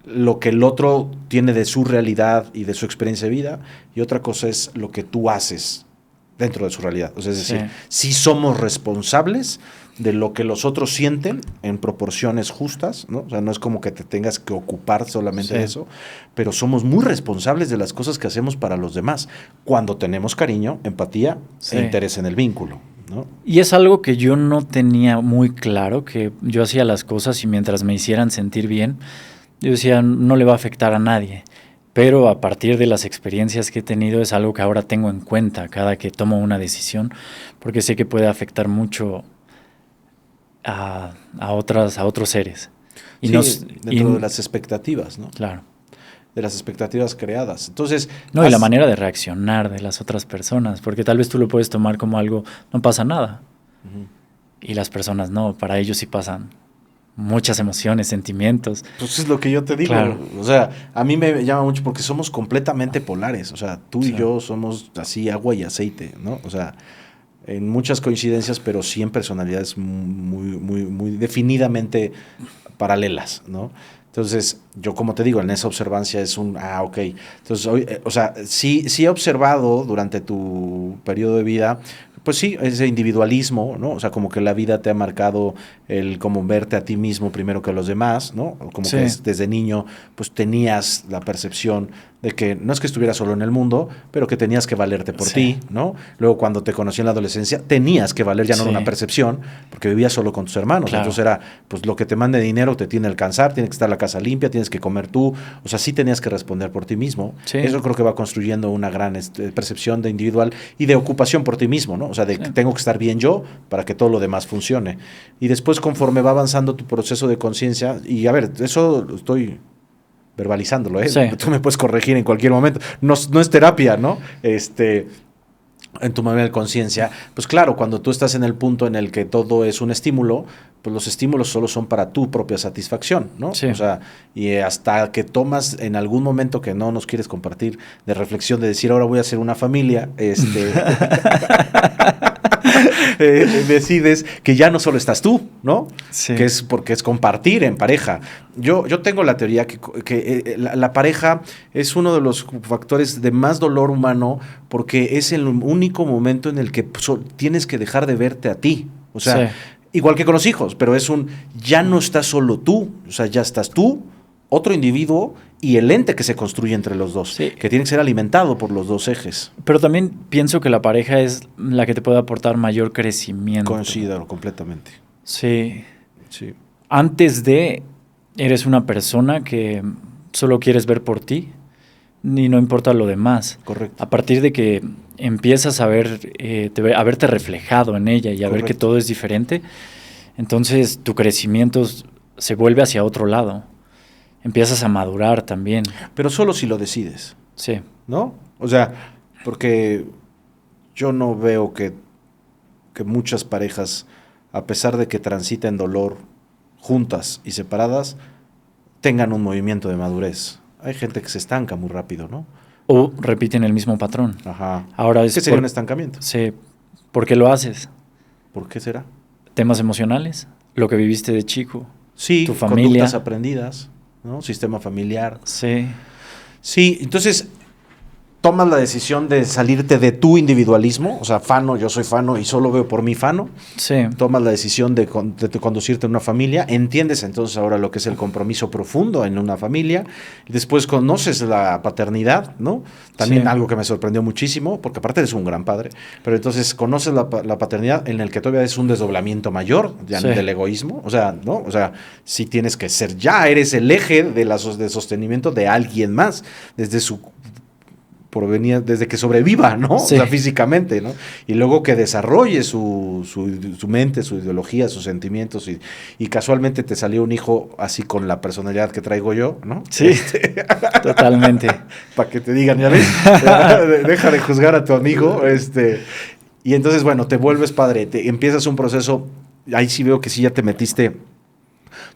lo que el otro tiene de su realidad y de su experiencia de vida, y otra cosa es lo que tú haces dentro de su realidad. O sea, es decir, sí somos responsables de lo que los otros sienten en proporciones justas, ¿no? O sea, no es como que te tengas que ocupar solamente de eso, pero somos muy responsables de las cosas que hacemos para los demás, cuando tenemos cariño, empatía e interés en el vínculo, ¿no?
Y es algo que yo no tenía muy claro, que yo hacía las cosas y mientras me hicieran sentir bien, yo decía, no le va a afectar a nadie. Pero a partir de las experiencias que he tenido es algo que ahora tengo en cuenta cada que tomo una decisión, porque sé que puede afectar mucho a otros seres.
Y dentro de las expectativas, ¿no?
Claro.
De las expectativas creadas. Entonces,
no, y la manera de reaccionar de las otras personas, porque tal vez tú lo puedes tomar como algo, no pasa nada. Y las personas no, para ellos sí pasan muchas emociones, sentimientos.
Pues es lo que yo te digo. Claro. O sea, a mí me llama mucho porque somos completamente polares. O sea, tú y yo somos así agua y aceite, ¿no? O sea, en muchas coincidencias, pero sí en personalidades muy definidamente paralelas, ¿no? Entonces, yo como te digo, en esa observancia es ok. Entonces, o sea, sí he observado durante tu periodo de vida, pues sí, ese individualismo, ¿no? O sea, como que la vida te ha marcado el como verte a ti mismo primero que a los demás, ¿no? Como que desde niño, pues tenías la percepción de que no es que estuvieras solo en el mundo, pero que tenías que valerte por ti, ¿no? Luego cuando te conocí en la adolescencia, tenías que valer, ya no era una percepción, porque vivías solo con tus hermanos. Claro. Entonces era, pues lo que te mande dinero te tiene que alcanzar, tiene que estar la casa limpia, tienes que comer tú, o sea, sí tenías que responder por ti mismo. Eso creo que va construyendo una gran percepción de individual y de ocupación por ti mismo, ¿no? O sea, de que tengo que estar bien yo para que todo lo demás funcione. Y después, conforme va avanzando tu proceso de conciencia, y a ver, eso estoy verbalizándolo, ¿eh? Tú me puedes corregir en cualquier momento. No es terapia, ¿no? En tu manera de conciencia, pues claro, cuando tú estás en el punto en el que todo es un estímulo, pues los estímulos solo son para tu propia satisfacción, ¿no? Sí. O sea, y hasta que tomas en algún momento que no nos quieres compartir de reflexión, de decir, ahora voy a hacer una familia, decides que ya no solo estás tú, ¿no? Sí. Que es porque es compartir en pareja. Yo tengo la teoría que la pareja es uno de los factores de más dolor humano porque es el único momento en el que tienes que dejar de verte a ti. O sea, igual que con los hijos, pero ya no estás solo tú, o sea, ya estás tú, otro individuo y el ente que se construye entre los dos, que tiene que ser alimentado por los dos ejes.
Pero también pienso que la pareja es la que te puede aportar mayor crecimiento.
Considero completamente.
Sí. Antes eres una persona que solo quieres ver por ti y no importa lo demás.
Correcto.
A partir de que empiezas a verte reflejado en ella y a ver que todo es diferente, entonces tu crecimiento se vuelve hacia otro lado. Empiezas a madurar también.
Pero solo si lo decides.
Sí.
¿No? O sea, porque yo no veo que muchas parejas, a pesar de que transiten dolor juntas y separadas, tengan un movimiento de madurez. Hay gente que se estanca muy rápido, ¿no?
O repiten el mismo patrón.
Ajá.
Ahora
¿Qué sería un estancamiento?
Sí. ¿Por qué lo haces?
¿Por qué será?
Temas emocionales, lo que viviste de chico.
Sí,
tu familia.
Conductas aprendidas, ¿no? Sistema familiar.
Sí.
Sí, entonces tomas la decisión de salirte de tu individualismo, o sea, Fano, yo soy Fano y solo veo por mí Fano.
Sí.
Tomas la decisión de conducirte en una familia, entiendes entonces ahora lo que es el compromiso profundo en una familia, y después conoces la paternidad, ¿no? También algo que me sorprendió muchísimo, porque aparte eres un gran padre, pero entonces conoces la paternidad en el que todavía es un desdoblamiento mayor del egoísmo, o sea, ¿no? O sea, sí tienes que eres el eje de sostenimiento de alguien más, desde su por venir, desde que sobreviva, ¿no?
Sí.
O sea, físicamente, ¿no? Y luego que desarrolle su mente, su ideología, sus sentimientos, y casualmente te salió un hijo así con la personalidad que traigo yo, ¿no?
Sí, totalmente.
Para que te digan, ya ves, deja de juzgar a tu amigo, y entonces, bueno, te vuelves padre, empiezas un proceso, ahí sí veo que sí ya te metiste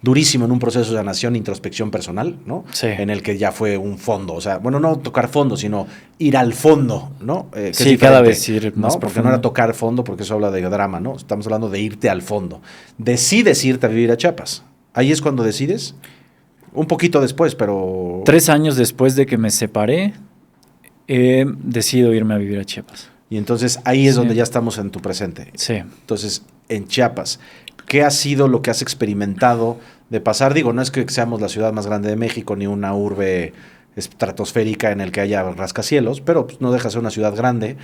durísimo en un proceso de sanación, introspección personal, ¿no?
Sí.
En el que ya fue un fondo, o sea, bueno, no tocar fondo, sino ir al fondo, ¿no? Que
sí, cada vez ir
¿no?
más
Porque
profundo.
no era tocar fondo, porque eso habla de drama, ¿no? Estamos hablando de irte al fondo. Decides irte a vivir a Chiapas. Ahí es cuando decides. Un poquito después, pero...
3 años después de que me separé, decido irme a vivir a Chiapas.
Y entonces ahí es donde ya estamos en tu presente.
Sí.
Entonces, en Chiapas, ¿qué ha sido lo que has experimentado de pasar? Digo, no es que seamos la ciudad más grande de México, ni una urbe estratosférica en el que haya rascacielos, pero pues, no deja de ser una ciudad grande,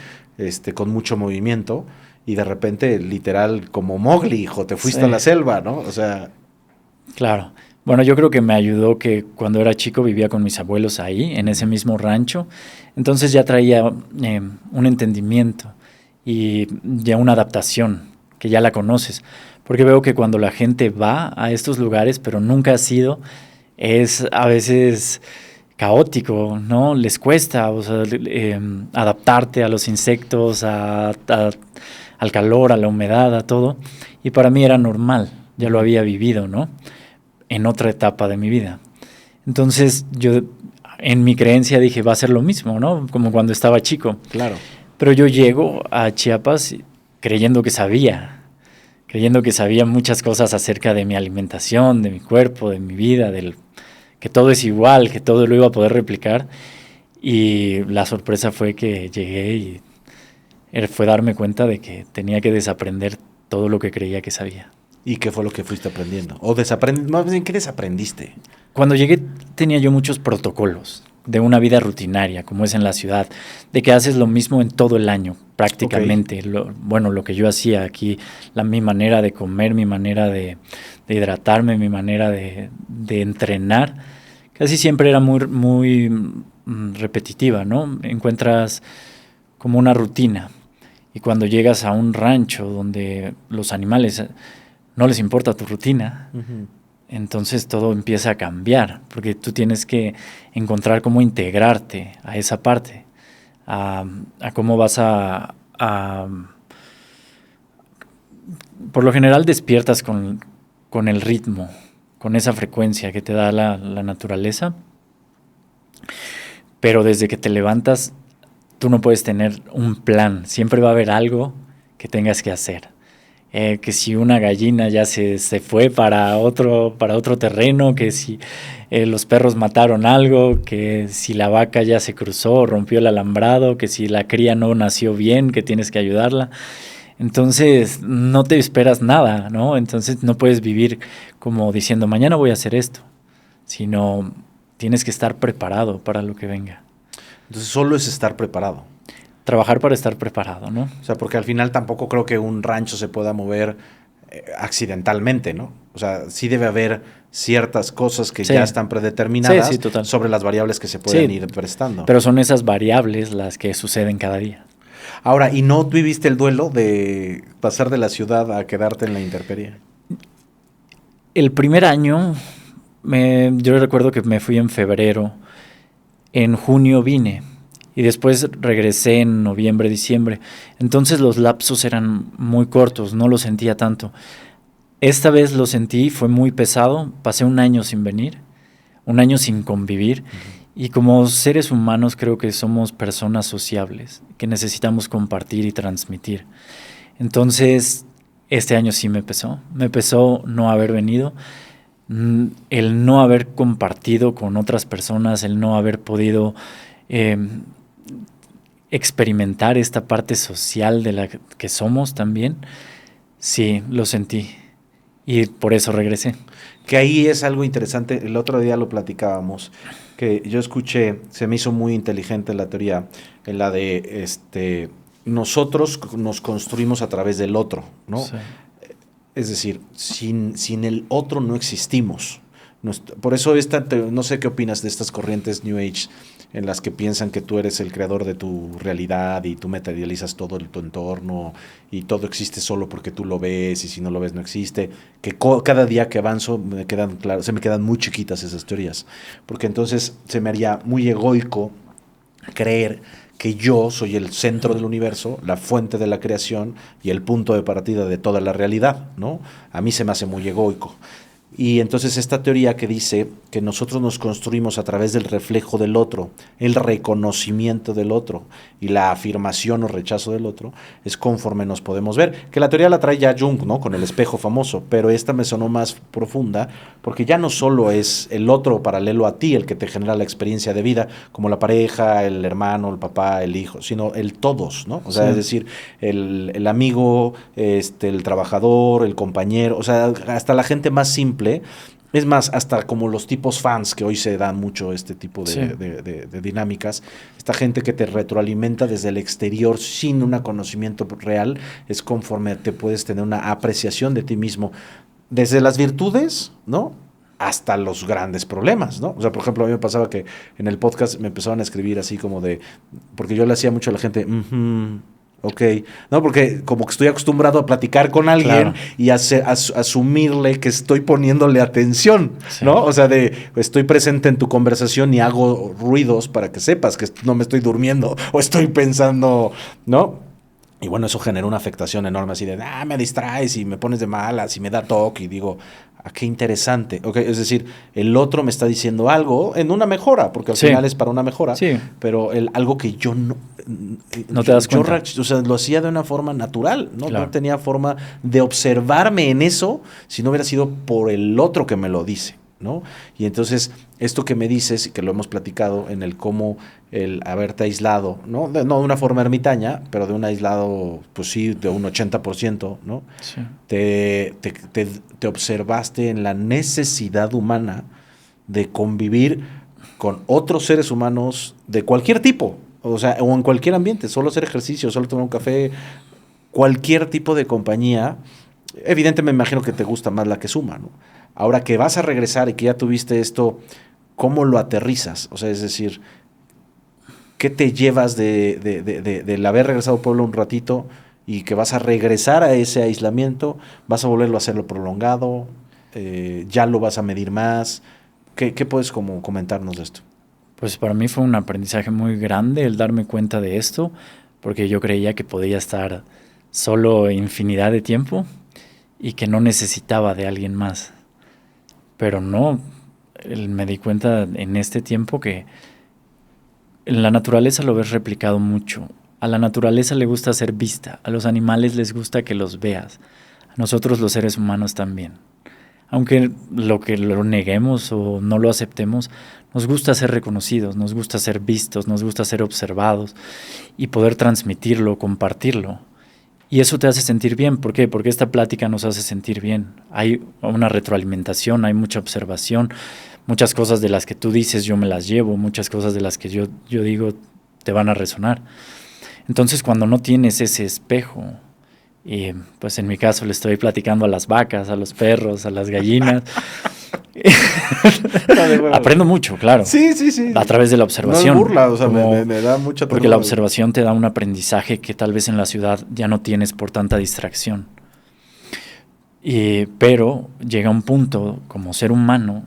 con mucho movimiento, y de repente, literal, como Mowgli, hijo, te fuiste a la selva, ¿no? O sea...
Claro. Bueno, yo creo que me ayudó que cuando era chico vivía con mis abuelos ahí, en ese mismo rancho. Entonces ya traía un entendimiento y ya una adaptación, que ya la conoces. Porque veo que cuando la gente va a estos lugares, pero nunca ha sido, es a veces caótico, ¿no? Les cuesta, o sea, adaptarte a los insectos, al calor, a la humedad, a todo. Y para mí era normal, ya lo había vivido, ¿no? En otra etapa de mi vida. Entonces yo en mi creencia dije, va a ser lo mismo, ¿no? Como cuando estaba chico.
Claro.
Pero yo llego a Chiapas creyendo que sabía muchas cosas acerca de mi alimentación, de mi cuerpo, de mi vida, que todo es igual, que todo lo iba a poder replicar. Y la sorpresa fue que llegué y fue darme cuenta de que tenía que desaprender todo lo que creía que sabía.
¿Y qué fue lo que fuiste aprendiendo? O más bien, ¿qué desaprendiste?
Cuando llegué tenía yo muchos protocolos de una vida rutinaria, como es en la ciudad, de que haces lo mismo en todo el año, prácticamente. Okay. Lo que yo hacía aquí, mi manera de comer, mi manera de hidratarme, mi manera de entrenar, casi siempre era muy repetitiva, ¿no? Encuentras como una rutina. Y cuando llegas a un rancho donde los animales no les importa tu rutina, entonces todo empieza a cambiar, porque tú tienes que encontrar cómo integrarte a esa parte, a cómo vas a... Por lo general despiertas con el ritmo, con esa frecuencia que te da la naturaleza, pero desde que te levantas tú no puedes tener un plan, siempre va a haber algo que tengas que hacer. Que si una gallina ya se fue para otro terreno, que si los perros mataron algo, que si la vaca ya se cruzó, rompió el alambrado, que si la cría no nació bien, que tienes que ayudarla. Entonces no te esperas nada, ¿no? Entonces no puedes vivir como diciendo mañana voy a hacer esto, sino tienes que estar preparado para lo que venga.
Entonces solo es estar preparado.
Trabajar para estar preparado, ¿no?
O sea, porque al final tampoco creo que un rancho se pueda mover accidentalmente, ¿no? O sea, sí debe haber ciertas cosas que ya están predeterminadas sobre las variables que se pueden ir prestando.
Pero son esas variables las que suceden cada día.
Ahora, ¿y no viviste el duelo de pasar de la ciudad a quedarte en la intemperie?
El primer año, yo recuerdo que me fui en febrero, en junio vine. Y después regresé en noviembre, diciembre. Entonces los lapsos eran muy cortos, no lo sentía tanto. Esta vez lo sentí, fue muy pesado. Pasé un año sin venir, un año sin convivir. Y como seres humanos creo que somos personas sociables, que necesitamos compartir y transmitir. Entonces este año sí me pesó. Me pesó no haber venido, el no haber compartido con otras personas, el no haber podido... experimentar esta parte social de la que somos también, sí, lo sentí y por eso regresé.
Que ahí es algo interesante, el otro día lo platicábamos, que yo escuché, se me hizo muy inteligente la teoría, en la de nosotros nos construimos a través del otro, ¿no? Sí. Es decir, sin el otro no existimos. Por eso no sé qué opinas de estas corrientes New Age, en las que piensan que tú eres el creador de tu realidad y tú materializas todo tu entorno y todo existe solo porque tú lo ves y si no lo ves no existe, que cada día que avanzo se me quedan muy chiquitas esas teorías, porque entonces se me haría muy egoico creer que yo soy el centro del universo, la fuente de la creación y el punto de partida de toda la realidad, ¿no? A mí se me hace muy egoico. Y entonces esta teoría que dice que nosotros nos construimos a través del reflejo del otro, el reconocimiento del otro y la afirmación o rechazo del otro, es conforme nos podemos ver. Que la teoría la trae ya Jung, ¿no? Con el espejo famoso, pero esta me sonó más profunda porque ya no solo es el otro paralelo a ti el que te genera la experiencia de vida, como la pareja, el hermano, el papá, el hijo, sino el todos, ¿no? O sea, es decir, el amigo, el trabajador, el compañero, o sea, hasta la gente más simple. Es más, hasta como los tipos fans, que hoy se dan mucho este tipo de dinámicas, esta gente que te retroalimenta desde el exterior sin un conocimiento real, es conforme te puedes tener una apreciación de ti mismo, desde las virtudes, ¿no?, hasta los grandes problemas, ¿no? O sea, por ejemplo, a mí me pasaba que en el podcast me empezaban a escribir así como porque yo le hacía mucho a la gente, ok, no, porque como que estoy acostumbrado a platicar con alguien y asumirle que estoy poniéndole atención, ¿no? O sea, estoy presente en tu conversación y hago ruidos para que sepas que no me estoy durmiendo o estoy pensando, ¿no? Y bueno, eso generó una afectación enorme, así de, me distraes y me pones de malas y me da toque y digo, qué interesante. Okay, es decir, el otro me está diciendo algo en una mejora, porque al final es para una mejora, pero algo que yo no
te das cuenta.
O sea, lo hacía de una forma natural, ¿no? No tenía forma de observarme en eso si no hubiera sido por el otro que me lo dice, ¿no? Y entonces, esto que me dices, y que lo hemos platicado en el cómo el haberte aislado, ¿no? No de una forma ermitaña, pero de un aislado, pues sí, de un 80%, ¿no? Sí. Te observaste en la necesidad humana de convivir con otros seres humanos de cualquier tipo, o sea, o en cualquier ambiente, solo hacer ejercicio, solo tomar un café, cualquier tipo de compañía. Evidentemente me imagino que te gusta más la que suma, ¿no? Ahora que vas a regresar y que ya tuviste esto, ¿cómo lo aterrizas? O sea, es decir, ¿qué te llevas del haber regresado a Puebla un ratito y que vas a regresar a ese aislamiento? ¿Vas a volverlo a hacerlo prolongado? ¿Ya lo vas a medir más? ¿Qué puedes como comentarnos de esto?
Pues para mí fue un aprendizaje muy grande el darme cuenta de esto, porque yo creía que podía estar solo infinidad de tiempo y que no necesitaba de alguien más. Pero no, me di cuenta en este tiempo que en la naturaleza lo ves replicado mucho. A la naturaleza le gusta ser vista, a los animales les gusta que los veas, a nosotros los seres humanos también. Aunque lo neguemos o no lo aceptemos, nos gusta ser reconocidos, nos gusta ser vistos, nos gusta ser observados y poder transmitirlo, compartirlo. Y eso te hace sentir bien. ¿Por qué? Porque esta plática nos hace sentir bien. Hay una retroalimentación, hay mucha observación, muchas cosas de las que tú dices yo me las llevo, muchas cosas de las que yo digo te van a resonar. Entonces, cuando no tienes ese espejo, y pues en mi caso le estoy platicando a las vacas, a los perros, a las gallinas. Aprendo mucho, claro.
Sí.
A través de la observación.
No es burla, o sea, me da mucha
porque la observación te da un aprendizaje que tal vez en la ciudad ya no tienes por tanta distracción. Pero llega un punto como ser humano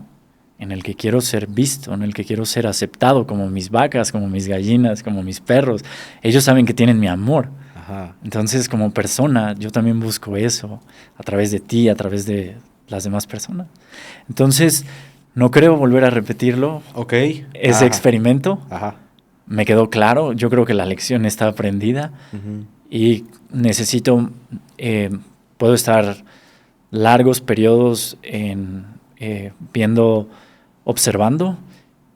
en el que quiero ser visto, en el que quiero ser aceptado como mis vacas, como mis gallinas, como mis perros. Ellos saben que tienen mi amor. Ajá. Entonces, como persona, yo también busco eso a través de ti, a través de las demás personas. Entonces, no creo volver a repetirlo. Ese experimento. Ajá. Me quedó claro. Yo creo que la lección está aprendida. Uh-huh. Y necesito, puedo estar largos periodos observando,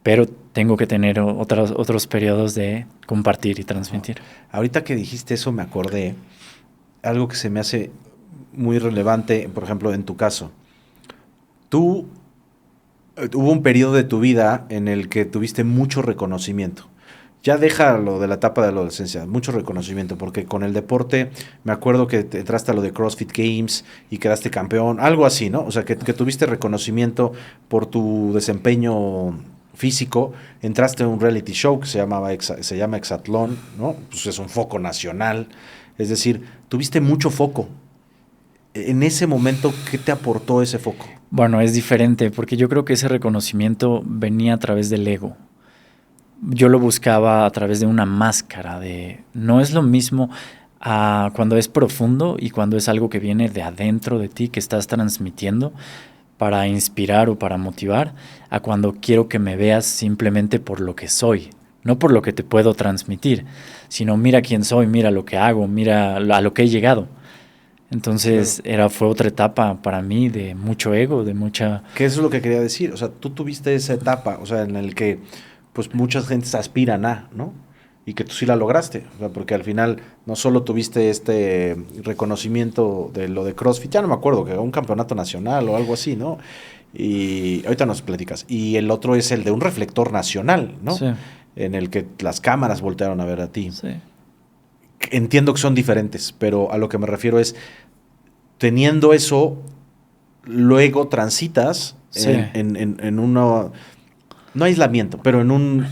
pero tengo que tener otros periodos de compartir y transmitir.
Ahorita que dijiste eso me acordé algo que se me hace muy relevante, por ejemplo, en tu caso. Hubo un periodo de tu vida en el que tuviste mucho reconocimiento. Ya deja lo de la etapa de la adolescencia, mucho reconocimiento, porque con el deporte me acuerdo que te entraste a lo de CrossFit Games y quedaste campeón, algo así, ¿no? O sea, que tuviste reconocimiento por tu desempeño físico, entraste a un reality show que se llama Exatlón, ¿no? Pues es un foco nacional, es decir, tuviste mucho foco. En ese momento, ¿qué te aportó ese foco?
Bueno, es diferente porque yo creo que ese reconocimiento venía a través del ego. Yo lo buscaba a través de una máscara de... No es lo mismo cuando es profundo y cuando es algo que viene de adentro de ti, que estás transmitiendo para inspirar o para motivar, a cuando quiero que me veas simplemente por lo que soy, no por lo que te puedo transmitir, sino mira quién soy, mira lo que hago, mira a lo que he llegado. Entonces fue otra etapa para mí de mucho ego, de mucha...
Que eso es lo que quería decir, o sea, tú tuviste esa etapa, o sea, en el que pues muchas gentes aspiran a, ¿no? Y que tú sí la lograste, o sea, porque al final no solo tuviste este reconocimiento de lo de CrossFit, ya no me acuerdo, que era un campeonato nacional o algo así, ¿no? Y ahorita nos platicas. Y el otro es el de un reflector nacional, ¿no?
Sí.
En el que las cámaras voltearon a ver a ti.
Sí.
Entiendo que son diferentes, pero a lo que me refiero es, teniendo eso, luego transitas
Sí.
en un, no aislamiento, pero en un,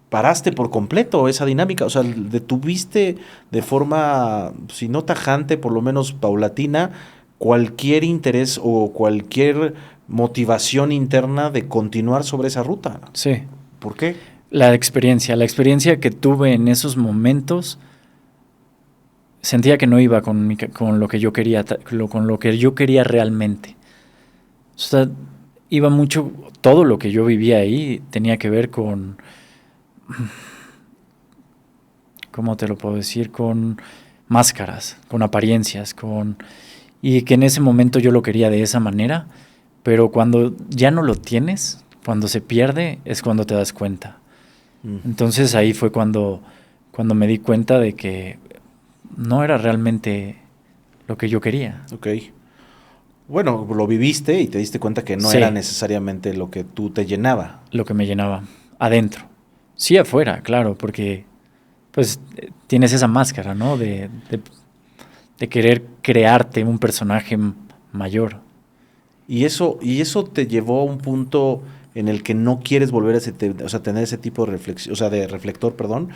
paraste por completo esa dinámica, o sea, detuviste de forma, si no tajante, por lo menos paulatina, cualquier interés o cualquier motivación interna de continuar sobre esa ruta.
Sí.
¿Por qué?
La experiencia que tuve en esos momentos, sentía que no iba con lo que yo quería, con lo que yo quería realmente. O sea, iba mucho, todo lo que yo vivía ahí tenía que ver con, ¿cómo te lo puedo decir? Con máscaras, con apariencias, y que en ese momento yo lo quería de esa manera, pero cuando ya no lo tienes, cuando se pierde, es cuando te das cuenta. Entonces ahí fue cuando me di cuenta de que no era realmente lo que yo quería.
Ok. Bueno, lo viviste y te diste cuenta que no
Sí.
era necesariamente lo que tú te llenaba.
Lo que me llenaba adentro. Sí afuera, claro, porque pues tienes esa máscara, ¿no? De querer crearte un personaje mayor.
Y eso te llevó a un punto en el que no quieres volver a tener ese tipo de reflexión, o sea, de reflector, perdón.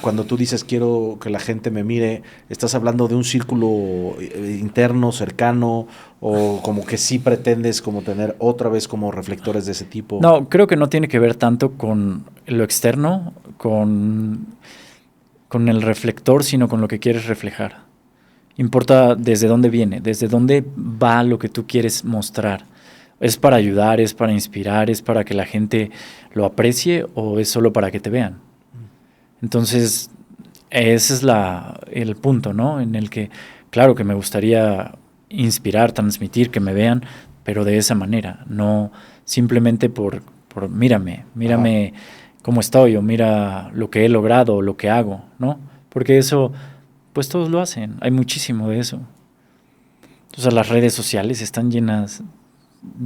Cuando tú dices quiero que la gente me mire, ¿estás hablando de un círculo interno, cercano, o como que sí pretendes como tener otra vez como reflectores de ese tipo?
No, creo que no tiene que ver tanto con lo externo, con el reflector, sino con lo que quieres reflejar. Importa desde dónde viene, desde dónde va lo que tú quieres mostrar. ¿Es para ayudar, es para inspirar, es para que la gente lo aprecie o es solo para que te vean? Entonces, ese es el punto, ¿no? En el que, claro que me gustaría inspirar, transmitir, que me vean, pero de esa manera, no simplemente por mírame cómo estoy, o mira lo que he logrado, o lo que hago, ¿no? Porque eso, pues todos lo hacen, hay muchísimo de eso. Entonces las redes sociales están llenas,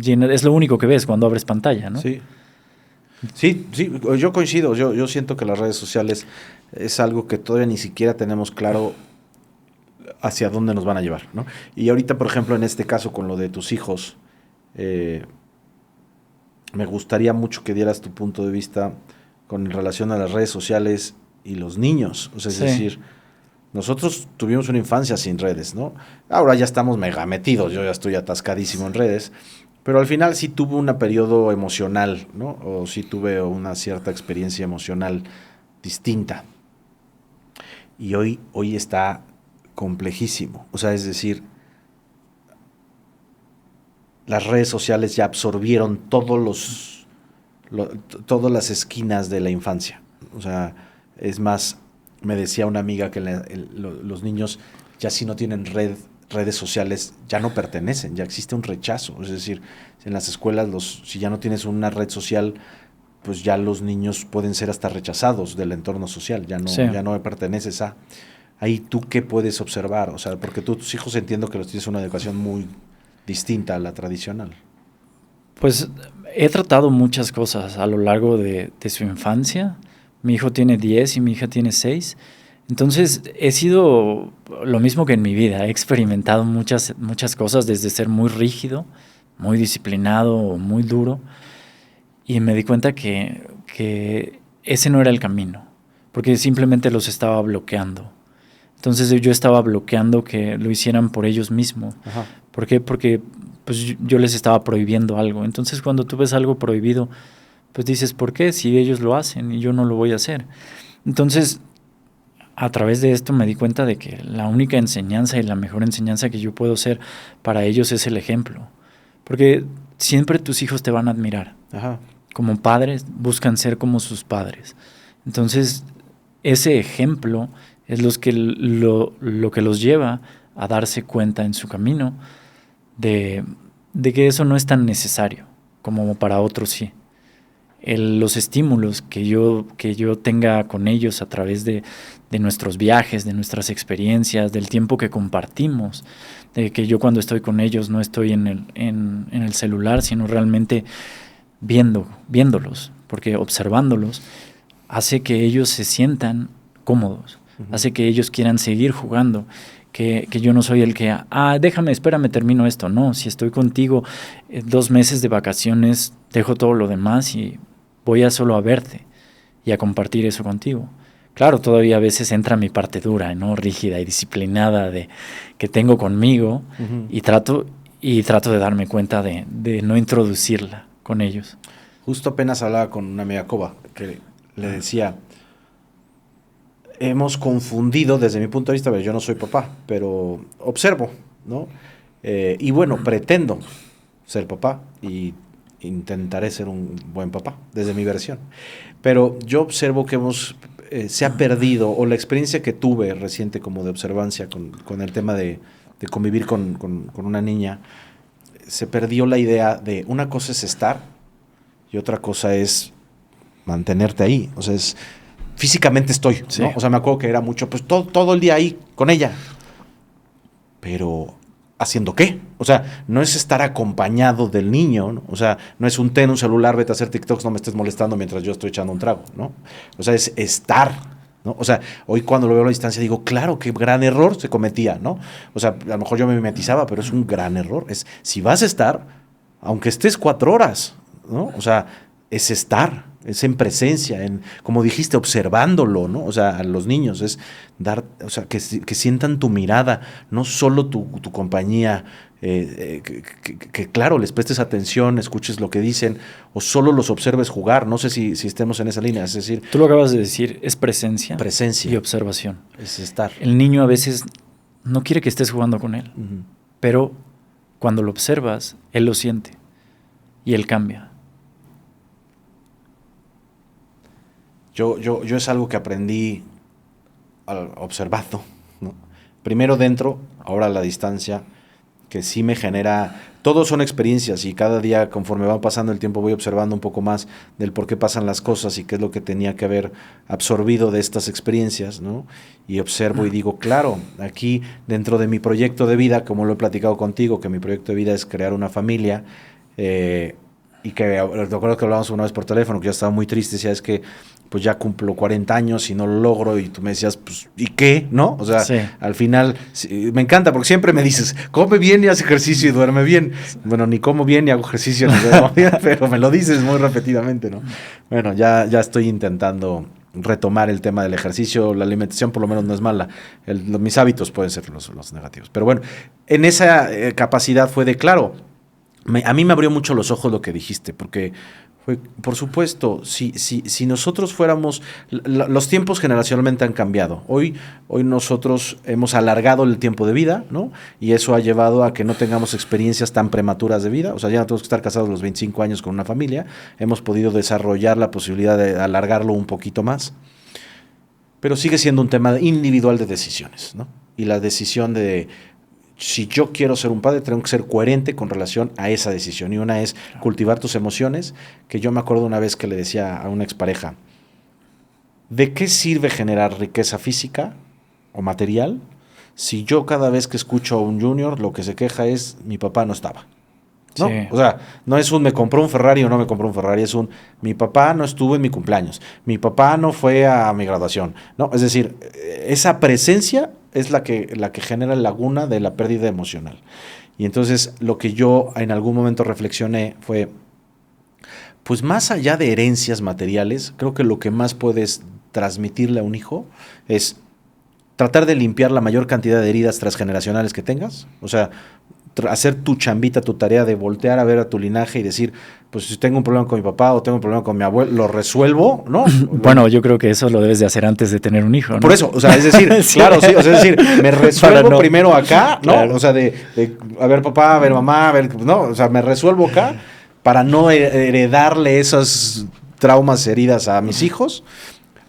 es lo único que ves cuando abres pantalla, ¿no?
Sí. Sí, yo coincido, yo siento que las redes sociales es algo que todavía ni siquiera tenemos claro hacia dónde nos van a llevar, ¿no? Y ahorita, por ejemplo, en este caso con lo de tus hijos, me gustaría mucho que dieras tu punto de vista con relación a las redes sociales y los niños, o sea, es decir, nosotros tuvimos una infancia sin redes, ¿no? Ahora ya estamos mega metidos, yo ya estoy atascadísimo en redes, pero al final sí tuve un periodo emocional, ¿no? O sí tuve una cierta experiencia emocional distinta. Y hoy está complejísimo. O sea, es decir, las redes sociales ya absorbieron todas las esquinas de la infancia. O sea, es más, me decía una amiga que los niños ya si no tienen redes sociales ya no pertenecen, ya existe un rechazo. Es decir, en las escuelas, si ya no tienes una red social, pues ya los niños pueden ser hasta rechazados del entorno social, ya no perteneces a. Ahí tú qué puedes observar, o sea, porque tus hijos entiendo que los tienes una educación muy distinta a la tradicional.
Pues he tratado muchas cosas a lo largo de su infancia. Mi hijo tiene 10 y mi hija tiene 6. Entonces he sido lo mismo que en mi vida. He experimentado muchas cosas, desde ser muy rígido, muy disciplinado, muy duro. Y me di cuenta que ese no era el camino, porque simplemente los estaba bloqueando. Entonces yo estaba bloqueando que lo hicieran por ellos mismos.
Ajá.
¿Por qué? Porque pues, yo les estaba prohibiendo algo. Entonces cuando tú ves algo prohibido, pues dices, ¿por qué? Si ellos lo hacen y yo no lo voy a hacer. Entonces, a través de esto me di cuenta de que la única enseñanza y la mejor enseñanza que yo puedo ser para ellos es el ejemplo. Porque siempre tus hijos te van a admirar.
Ajá.
Como padres buscan ser como sus padres. Entonces, ese ejemplo es lo que los lleva a darse cuenta en su camino de que eso no es tan necesario como para otros sí. Los estímulos que yo tenga con ellos a través de nuestros viajes, de nuestras experiencias, del tiempo que compartimos, de que yo cuando estoy con ellos no estoy en el celular, sino realmente viéndolos, porque observándolos hace que ellos se sientan cómodos, hace que ellos quieran seguir jugando, que yo no soy el que, déjame, espérame, termino esto. No, si estoy contigo 2 meses de vacaciones, dejo todo lo demás y voy a solo a verte y a compartir eso contigo. Claro, todavía a veces entra mi parte dura, ¿no? Rígida y disciplinada que tengo conmigo y trato de darme cuenta de no introducirla con ellos.
Justo apenas hablaba con una amiga Coba que le decía, hemos confundido desde mi punto de vista, yo no soy papá, pero observo, ¿no? Y bueno, pretendo ser papá y intentaré ser un buen papá, desde mi versión. Pero yo observo que se ha perdido, o la experiencia que tuve reciente como de observancia con el tema de convivir con una niña, se perdió la idea de una cosa es estar y otra cosa es mantenerte ahí. O sea, físicamente estoy,
sí,
¿no? O sea, me acuerdo que era mucho, pues todo el día ahí con ella. Pero, ¿haciendo qué? O sea, no es estar acompañado del niño, ¿no? O sea, no es un celular, vete a hacer TikToks, no me estés molestando mientras yo estoy echando un trago, ¿no? O sea, es estar, ¿no? O sea, hoy cuando lo veo a la distancia digo, claro, qué gran error se cometía, ¿no? O sea, a lo mejor yo me mimetizaba, pero es un gran error. Si vas a estar, aunque estés 4 horas, ¿no? O sea, es estar, es en presencia, como dijiste, observándolo, ¿no? O sea, a los niños es dar, o sea, que sientan tu mirada, no solo tu compañía, que claro, les prestes atención, escuches lo que dicen, o solo los observes jugar. No sé si estemos en esa línea, es decir...
Tú lo acabas de decir, es presencia y observación.
Es estar.
El niño a veces no quiere que estés jugando con él, pero cuando lo observas, él lo siente y él cambia.
Yo es algo que aprendí observando, ¿no? Primero dentro, ahora a la distancia, que sí me genera... Todos son experiencias y cada día, conforme va pasando el tiempo, voy observando un poco más del por qué pasan las cosas y qué es lo que tenía que haber absorbido de estas experiencias, ¿no? Y observo y digo, claro, aquí dentro de mi proyecto de vida, como lo he platicado contigo, que mi proyecto de vida es crear una familia, y que recuerdo que hablábamos una vez por teléfono, que yo estaba muy triste, decía, es que pues ya cumplo 40 años y no lo logro, y tú me decías, pues, ¿y qué? ¿No? O sea, sí. Al final, me encanta, porque siempre me dices, come bien y haz ejercicio y duerme bien. Bueno, ni como bien, ni hago ejercicio, ni duermo bien, pero me lo dices muy repetidamente, ¿no? Bueno, ya estoy intentando retomar el tema del ejercicio. La alimentación por lo menos no es mala, mis hábitos pueden ser los negativos, pero bueno, en esa capacidad fue de, claro, a mí me abrió mucho los ojos lo que dijiste, porque fue, por supuesto, si nosotros fuéramos, los tiempos generacionalmente han cambiado. Hoy nosotros hemos alargado el tiempo de vida, ¿no? Y eso ha llevado a que no tengamos experiencias tan prematuras de vida. O sea, ya no tenemos que estar casados a los 25 años con una familia. Hemos podido desarrollar la posibilidad de alargarlo un poquito más. Pero sigue siendo un tema individual de decisiones, ¿no? Y la decisión de... Si yo quiero ser un padre, tengo que ser coherente con relación a esa decisión. Y una es cultivar tus emociones, que yo me acuerdo una vez que le decía a una expareja, ¿de qué sirve generar riqueza física o material si yo cada vez que escucho a un junior lo que se queja es mi papá no estaba? ¿No? Sí. O sea, no es me compró un Ferrari o no me compró un Ferrari, es mi papá no estuvo en mi cumpleaños, mi papá no fue a mi graduación, ¿no? Es decir, esa presencia es la que genera la laguna de la pérdida emocional. Y entonces lo que yo en algún momento reflexioné fue, pues más allá de herencias materiales, creo que lo que más puedes transmitirle a un hijo es tratar de limpiar la mayor cantidad de heridas transgeneracionales que tengas. O sea, hacer tu chambita, tu tarea de voltear a ver a tu linaje y decir, pues si tengo un problema con mi papá o tengo un problema con mi abuelo, lo resuelvo, ¿no?
Bueno, yo creo que eso lo debes de hacer antes de tener un hijo, ¿no?
Por eso, o sea, es decir, sí. Claro, sí, o sea, es decir, me resuelvo primero acá, ¿no? Claro. O sea, a ver papá, a ver mamá, a ver, no, o sea, me resuelvo acá para no heredarle esas traumas, heridas a mis hijos.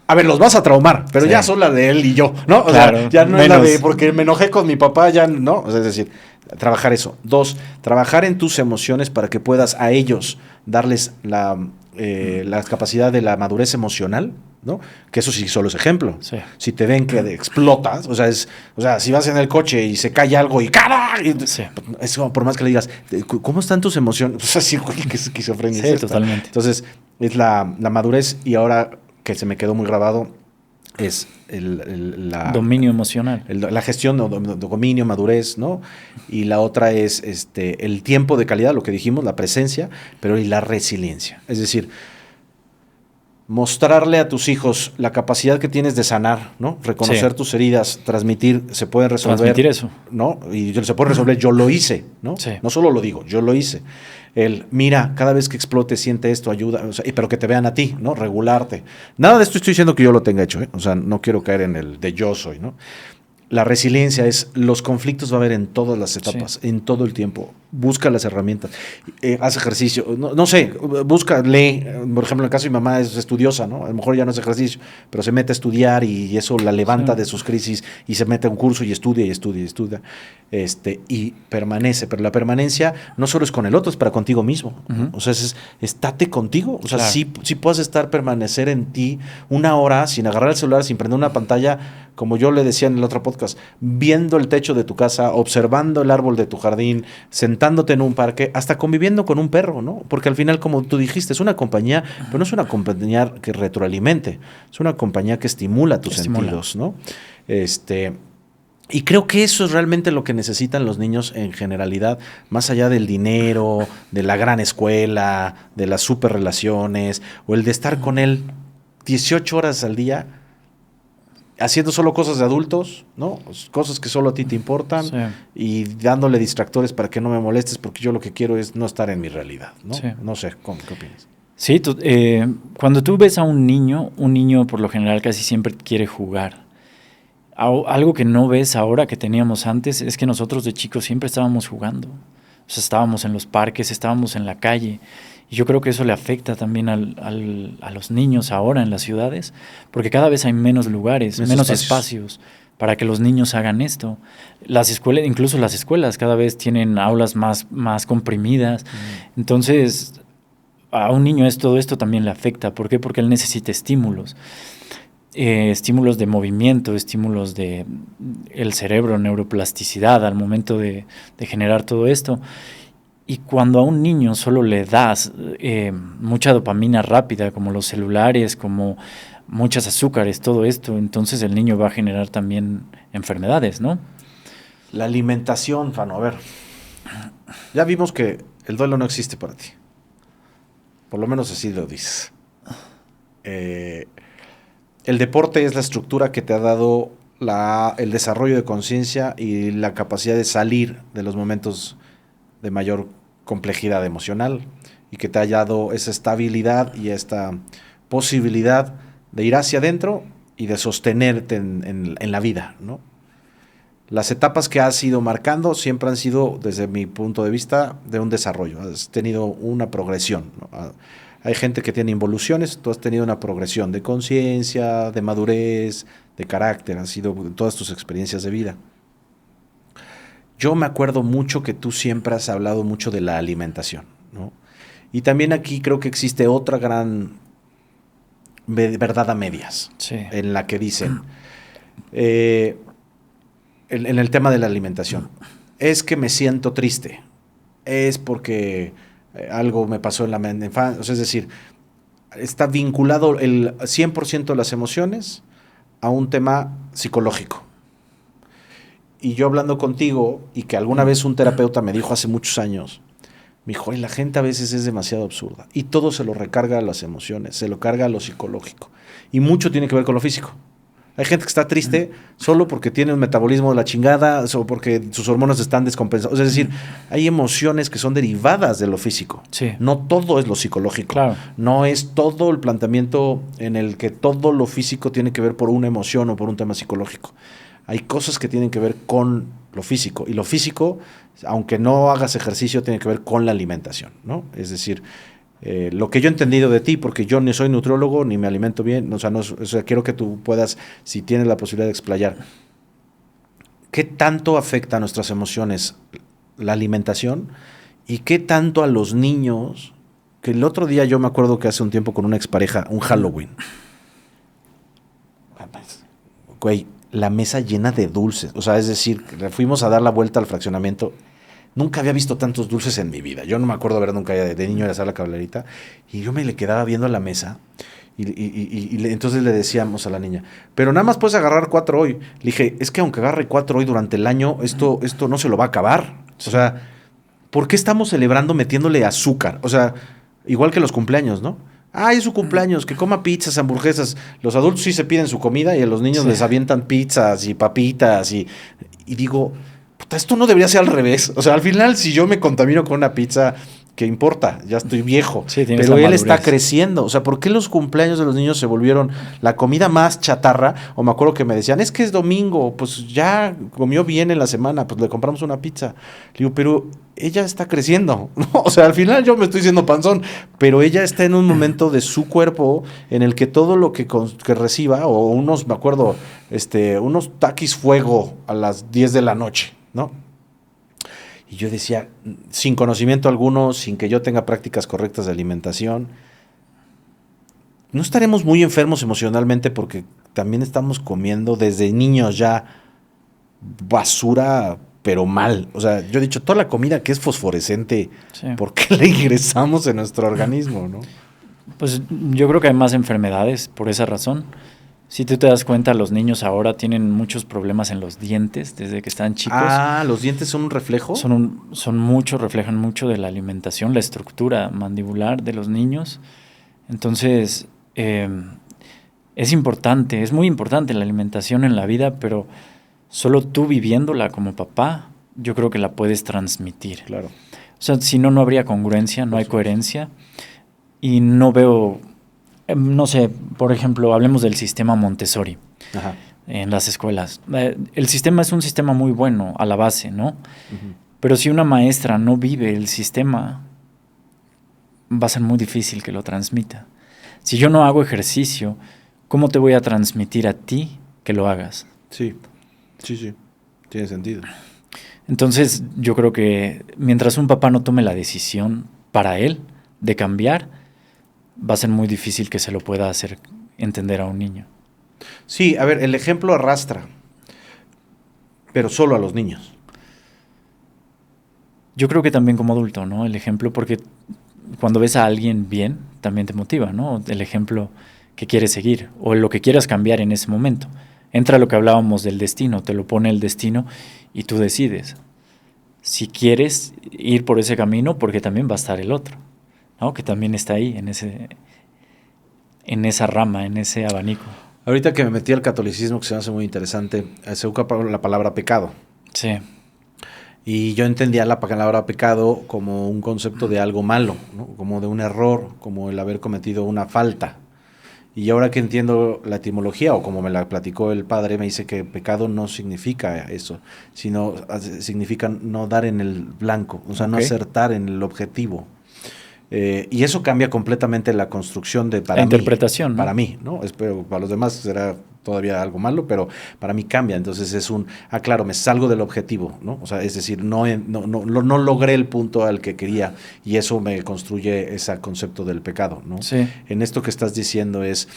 A ver, los vas a traumar, pero ya son la de él y yo, ¿no? O sea, ya no es la de porque me enojé con mi papá, ya no. O sea, es decir, trabajar eso. 2, trabajar en tus emociones para que puedas a ellos darles la capacidad de la madurez emocional, ¿no? Que eso sí solo es ejemplo. Sí. Si te ven que explotas, o sea, si vas en el coche y se cae algo y ¡cara! Sí. Es como, por más que le digas, ¿cómo están tus emociones? O sea, sí, que es esquizofrenia.
Sí, totalmente.
Entonces, es la madurez y ahora que se me quedó muy grabado es la
dominio emocional.
La gestión, dominio, madurez, ¿no? Y la otra es el tiempo de calidad, lo que dijimos, la presencia, pero y la resiliencia. Es decir, mostrarle a tus hijos la capacidad que tienes de sanar, ¿no? Reconocer tus heridas, transmitir, se puede resolver.
Transmitir eso.
¿No? Y se puede resolver, yo lo hice, ¿no? Sí. No solo lo digo, yo lo hice. Mira, cada vez que explote, siente esto, ayuda, o sea, pero que te vean a ti, ¿no? Regularte. Nada de esto estoy diciendo que yo lo tenga hecho, ¿eh? O sea, no quiero caer en el de yo soy, ¿no? La resiliencia es, los conflictos va a haber en todas las etapas, en todo el tiempo. Busca las herramientas, haz ejercicio, no sé, busca, lee. Por ejemplo, en el caso de mi mamá es estudiosa, ¿no? A lo mejor ya no es ejercicio, pero se mete a estudiar y eso la levanta de sus crisis y se mete a un curso y estudia y estudia y estudia. Y permanece, pero la permanencia no solo es con el otro, es para contigo mismo. O sea, estate contigo. O sea, sí puedes permanecer en ti 1 hora sin agarrar el celular, sin prender una pantalla, como yo le decía en el otro podcast, viendo el techo de tu casa, observando el árbol de tu jardín, sentándote en un parque, hasta conviviendo con un perro, ¿no? Porque al final, como tú dijiste, es una compañía, pero no es una compañía que retroalimente, es una compañía que estimula tus sentidos, ¿no? Y creo que eso es realmente lo que necesitan los niños en generalidad, más allá del dinero, de la gran escuela, de las super relaciones, o el de estar con él 18 horas al día, haciendo solo cosas de adultos, ¿no? Cosas que solo a ti te importan, y dándole distractores para que no me molestes, porque yo lo que quiero es no estar en mi realidad, ¿no? Sí. No sé, ¿qué opinas?
Sí, cuando tú ves a un niño por lo general casi siempre quiere jugar. Algo que no ves ahora que teníamos antes es que nosotros de chicos siempre estábamos jugando. O sea, estábamos en los parques, estábamos en la calle. Y yo creo que eso le afecta también a los niños ahora en las ciudades, porque cada vez hay menos lugares, menos espacios para que los niños hagan esto. Las escuelas, incluso las escuelas, cada vez tienen aulas más comprimidas. Entonces, a un niño todo esto también le afecta. ¿Por qué? Porque él necesita estímulos. Estímulos de movimiento, estímulos de el cerebro, neuroplasticidad al momento de generar todo esto. Y cuando a un niño solo le das mucha dopamina rápida, como los celulares, como muchos azúcares, todo esto, entonces el niño va a generar también enfermedades, ¿no?
La alimentación, Fano, a ver. Ya vimos que el duelo no existe para ti. Por lo menos así lo dices. El deporte es la estructura que te ha dado el desarrollo de conciencia y la capacidad de salir de los momentos de mayor complejidad emocional, y que te haya dado esa estabilidad y esta posibilidad de ir hacia adentro y de sostenerte en la vida, ¿no? Las etapas que has ido marcando siempre han sido, desde mi punto de vista, de un desarrollo. Has tenido una progresión, ¿no? Hay gente que tiene involuciones, tú has tenido una progresión de conciencia, de madurez, de carácter, han sido todas tus experiencias de vida. Yo me acuerdo mucho que tú siempre has hablado mucho de la alimentación, ¿no? Y también aquí creo que existe otra gran verdad a medias, en la que dicen, en el tema de la alimentación, es que me siento triste, es porque algo me pasó en la infancia, o sea, es decir, está vinculado el 100% de las emociones a un tema psicológico. Y yo hablando contigo, y que alguna vez un terapeuta me dijo hace muchos años, Me dijo, y la gente a veces es demasiado absurda. Y todo se lo recarga a las emociones, se lo carga a lo psicológico. Y mucho tiene que ver con lo físico. Hay gente que está triste solo porque tiene un metabolismo de la chingada o porque sus hormonas están descompensadas. Es decir, hay emociones que son derivadas de lo físico.
Sí.
No todo es lo psicológico.
Claro.
No es todo el planteamiento en el que todo lo físico tiene que ver por una emoción o por un tema psicológico. Hay cosas que tienen que ver con lo físico. Y lo físico, aunque no hagas ejercicio, tiene que ver con la alimentación, ¿no? Es decir, lo que yo he entendido de ti, porque yo ni soy nutriólogo, ni me alimento bien, o sea, quiero que tú puedas, si tienes la posibilidad de explayar, ¿qué tanto afecta a nuestras emociones la alimentación? ¿Y qué tanto a los niños? Que el otro día yo me acuerdo que hace un tiempo con una expareja, un Halloween. Güey, la mesa llena de dulces. O sea, es decir, fuimos a dar la vuelta al fraccionamiento. Nunca había visto tantos dulces en mi vida. Yo no me acuerdo haber nunca de niño ir a hacer la caballerita. Y yo me le quedaba viendo a la mesa. Entonces le decíamos a la niña, pero nada más puedes agarrar 4 hoy. Le dije, es que aunque agarre 4 hoy durante el año, esto no se lo va a acabar. O sea, ¿por qué estamos celebrando metiéndole azúcar? O sea, igual que los cumpleaños, ¿no? Ah, es su cumpleaños, que coma pizzas, hamburguesas. Los adultos sí se piden su comida y a los niños les avientan pizzas y papitas. Y digo, puta, esto no debería ser al revés. O sea, al final, si yo me contamino con una pizza, ¿qué importa? Ya estoy viejo.
Sí,
pero él está creciendo. O sea, ¿por qué los cumpleaños de los niños se volvieron la comida más chatarra? O me acuerdo que me decían, es que es domingo, pues ya comió bien en la semana, pues le compramos una pizza. Le digo, pero ella está creciendo, ¿no? O sea, al final yo me estoy diciendo panzón, pero ella está en un momento de su cuerpo en el que todo lo que reciba, o unos, me acuerdo, unos taquis fuego a las 10 de la noche, ¿no? Y yo decía, sin conocimiento alguno, sin que yo tenga prácticas correctas de alimentación, ¿no estaremos muy enfermos emocionalmente porque también estamos comiendo desde niños ya basura, pero mal? O sea, yo he dicho, toda la comida que es fosforescente, sí, ¿por qué la ingresamos en nuestro organismo, no?
Pues yo creo que hay más enfermedades por esa razón. Si tú te das cuenta, los niños ahora tienen muchos problemas en los dientes desde que están chicos.
Ah, ¿los dientes son un reflejo?
Reflejan mucho de la alimentación, la estructura mandibular de los niños. Entonces, es importante, es muy importante la alimentación en la vida, pero solo tú viviéndola como papá, yo creo que la puedes transmitir.
Claro.
O sea, si no, no habría congruencia, no hay coherencia. Y no veo... No sé, por ejemplo, hablemos del sistema Montessori. Ajá. En las escuelas. El sistema es un sistema muy bueno a la base, ¿no? Uh-huh. Pero si una maestra no vive el sistema, va a ser muy difícil que lo transmita. Si yo no hago ejercicio, ¿cómo te voy a transmitir a ti que lo hagas?
Sí, tiene sentido.
Entonces, yo creo que mientras un papá no tome la decisión para él de cambiar, va a ser muy difícil que se lo pueda hacer entender a un niño.
Sí, a ver, el ejemplo arrastra, pero solo a los niños.
Yo creo que también como adulto, ¿no? El ejemplo, porque cuando ves a alguien bien, también te motiva, ¿no? El ejemplo que quieres seguir o lo que quieras cambiar en ese momento. Entra lo que hablábamos del destino, te lo pone el destino y tú decides si quieres ir por ese camino, porque también va a estar el otro, ¿no? Que también está ahí, en esa rama, en ese abanico.
Ahorita que me metí al catolicismo, que se me hace muy interesante, se usa la palabra pecado.
Sí.
Y yo entendía la palabra pecado como un concepto de algo malo, ¿no? Como de un error, como el haber cometido una falta. Y ahora que entiendo la etimología, o como me la platicó el padre, me dice que pecado no significa eso, sino significa no dar en el blanco, o sea, no acertar en el objetivo. Y eso cambia completamente la construcción de
la interpretación, ¿no?
Para mí, ¿no? Espero para los demás será todavía algo malo, pero para mí cambia. Entonces es claro, me salgo del objetivo, ¿no? O sea, es decir, no logré el punto al que quería y eso me construye ese concepto del pecado, ¿no?
Sí.
En esto que estás diciendo es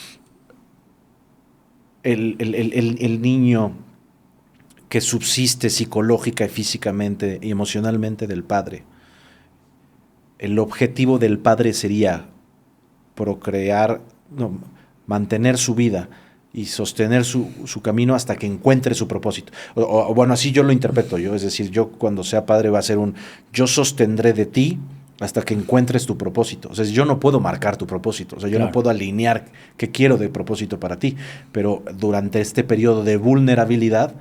el niño que subsiste psicológica y físicamente y emocionalmente del padre. El objetivo del padre sería mantener su vida y sostener su camino hasta que encuentre su propósito. Bueno, así yo lo interpreto yo. Es decir, yo cuando sea padre va a ser yo sostendré de ti hasta que encuentres tu propósito. O sea, yo no puedo marcar tu propósito, o sea, yo
Claro.
no puedo alinear qué quiero de propósito para ti, pero durante este periodo de vulnerabilidad,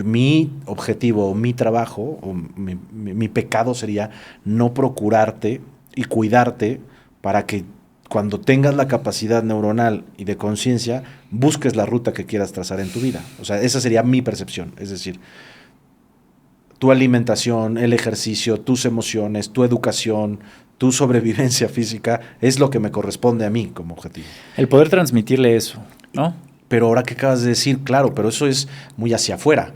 mi objetivo, mi trabajo, o mi pecado sería no procurarte y cuidarte para que cuando tengas la capacidad neuronal y de conciencia, busques la ruta que quieras trazar en tu vida. O sea, esa sería mi percepción. Es decir, tu alimentación, el ejercicio, tus emociones, tu educación, tu sobrevivencia física, es lo que me corresponde a mí como objetivo.
El poder transmitirle eso, ¿no?
Pero ahora que acabas de decir, claro, pero eso es muy hacia afuera.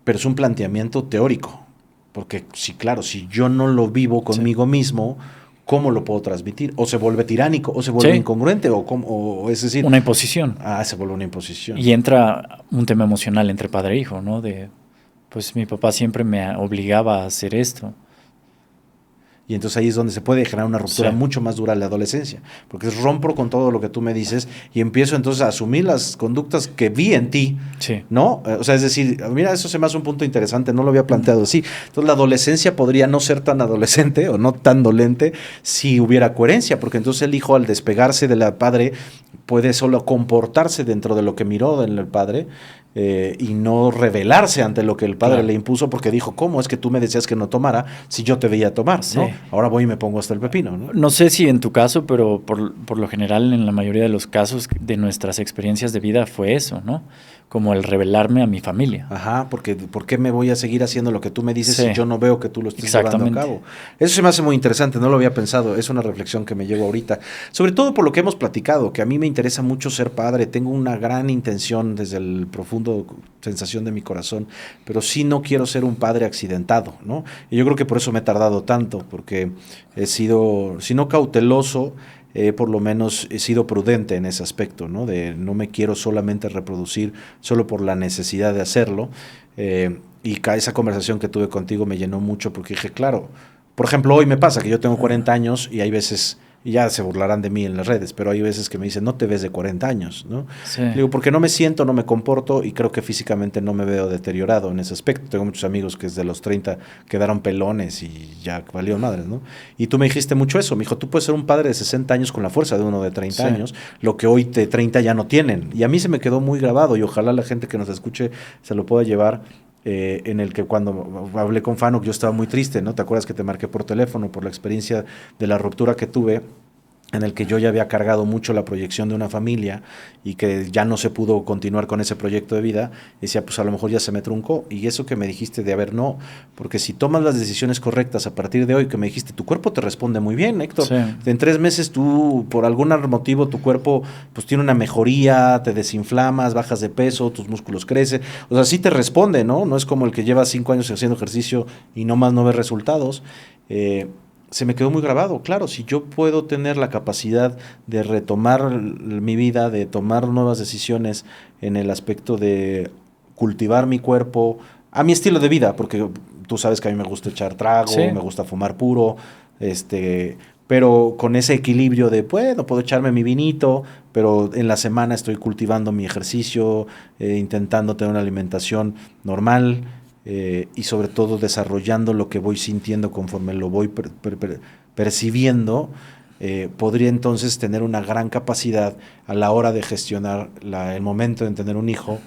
Pero es un planteamiento teórico. Porque sí, claro, si yo no lo vivo conmigo mismo, ¿cómo lo puedo transmitir? O se vuelve tiránico, o se vuelve incongruente, o es decir...
Una imposición.
Se vuelve una imposición.
Y entra un tema emocional entre padre e hijo, ¿no? Pues mi papá siempre me obligaba a hacer esto.
Y entonces ahí es donde se puede generar una ruptura mucho más dura en la adolescencia. Porque rompo con todo lo que tú me dices y empiezo entonces a asumir las conductas que vi en ti, ¿no? O sea, es decir, mira, eso se me hace un punto interesante, no lo había planteado así. Entonces la adolescencia podría no ser tan adolescente o no tan dolente si hubiera coherencia, porque entonces el hijo al despegarse del padre puede solo comportarse dentro de lo que miró en el padre, y no rebelarse ante lo que el padre le impuso, porque dijo, ¿cómo es que tú me decías que no tomara si yo te veía tomar? ¿No? Ahora voy y me pongo hasta el pepino, ¿no?
No sé si en tu caso, pero por lo general en la mayoría de los casos de nuestras experiencias de vida fue eso, ¿no? Como el revelarme a mi familia.
Ajá, porque ¿por qué me voy a seguir haciendo lo que tú me dices si yo no veo que tú lo estés llevando a cabo? Eso se me hace muy interesante, no lo había pensado, es una reflexión que me llegó ahorita. Sobre todo por lo que hemos platicado, que a mí me interesa mucho ser padre, tengo una gran intención desde el profundo sensación de mi corazón, pero sí no quiero ser un padre accidentado, ¿no? Y yo creo que por eso me he tardado tanto, porque he sido, si no cauteloso, por lo menos he sido prudente en ese aspecto, ¿no? De no me quiero solamente reproducir solo por la necesidad de hacerlo. Y esa conversación que tuve contigo me llenó mucho porque dije, claro, por ejemplo, hoy me pasa que yo tengo 40 años y hay veces, y ya se burlarán de mí en las redes, pero hay veces que me dicen, no te ves de 40 años, ¿no? Digo, porque no me siento, no me comporto y creo que físicamente no me veo deteriorado en ese aspecto. Tengo muchos amigos que desde los 30 quedaron pelones y ya valió madres, ¿no? Y tú me dijiste mucho eso, me dijo, tú puedes ser un padre de 60 años con la fuerza de uno de 30 años, lo que hoy de 30 ya no tienen. Y a mí se me quedó muy grabado y ojalá la gente que nos escuche se lo pueda llevar. En el que cuando hablé con Fanuc yo estaba muy triste, ¿no? ¿Te acuerdas que te marqué por teléfono por la experiencia de la ruptura que tuve? En el que yo ya había cargado mucho la proyección de una familia y que ya no se pudo continuar con ese proyecto de vida, decía, pues a lo mejor ya se me truncó. Y eso que me dijiste de, a ver, no, porque si tomas las decisiones correctas a partir de hoy, que me dijiste, tu cuerpo te responde muy bien, Héctor. En 3 meses tú, por algún motivo, tu cuerpo pues tiene una mejoría, te desinflamas, bajas de peso, tus músculos crecen. O sea, sí te responde, ¿no? No es como el que lleva 5 años haciendo ejercicio y nomás no ve resultados. Se me quedó muy grabado, claro, si yo puedo tener la capacidad de retomar mi vida, de tomar nuevas decisiones en el aspecto de cultivar mi cuerpo, a mi estilo de vida, porque tú sabes que a mí me gusta echar trago, me gusta fumar puro, pero con ese equilibrio de, bueno, puedo echarme mi vinito, pero en la semana estoy cultivando mi ejercicio, intentando tener una alimentación normal, y sobre todo desarrollando lo que voy sintiendo conforme lo voy percibiendo, podría entonces tener una gran capacidad a la hora de gestionar el momento de tener un hijo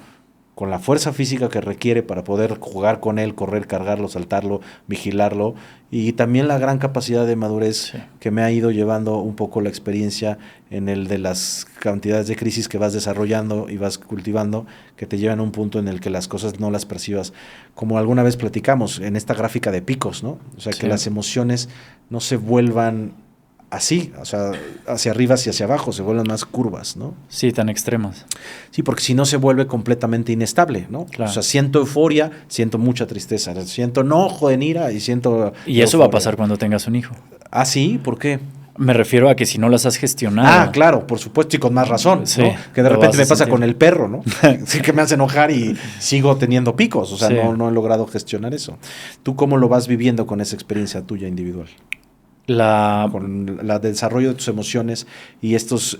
con la fuerza física que requiere para poder jugar con él, correr, cargarlo, saltarlo, vigilarlo, y también la gran capacidad de madurez que me ha ido llevando un poco la experiencia en el de las cantidades de crisis que vas desarrollando y vas cultivando, que te llevan a un punto en el que las cosas no las percibas, como alguna vez platicamos, en esta gráfica de picos, ¿no? O sea, que las emociones no se vuelvan así, o sea, hacia arriba, hacia abajo, se vuelven más curvas, ¿no?
Sí, tan extremas.
Sí, porque si no se vuelve completamente inestable, ¿no?
Claro.
O sea, siento euforia, siento mucha tristeza, siento enojo, en ira y siento...
Y eso va a pasar cuando tengas un hijo.
¿Ah, sí? ¿Por qué?
Me refiero a que si no las has gestionado.
Ah, claro, por supuesto, y con más razón,
sí,
¿no? Que de repente me pasa
sentir
con el perro, ¿no? Sí que me hace enojar y sigo teniendo picos, o sea, no he logrado gestionar eso. ¿Tú cómo lo vas viviendo con esa experiencia tuya individual? Con el desarrollo de tus emociones y estos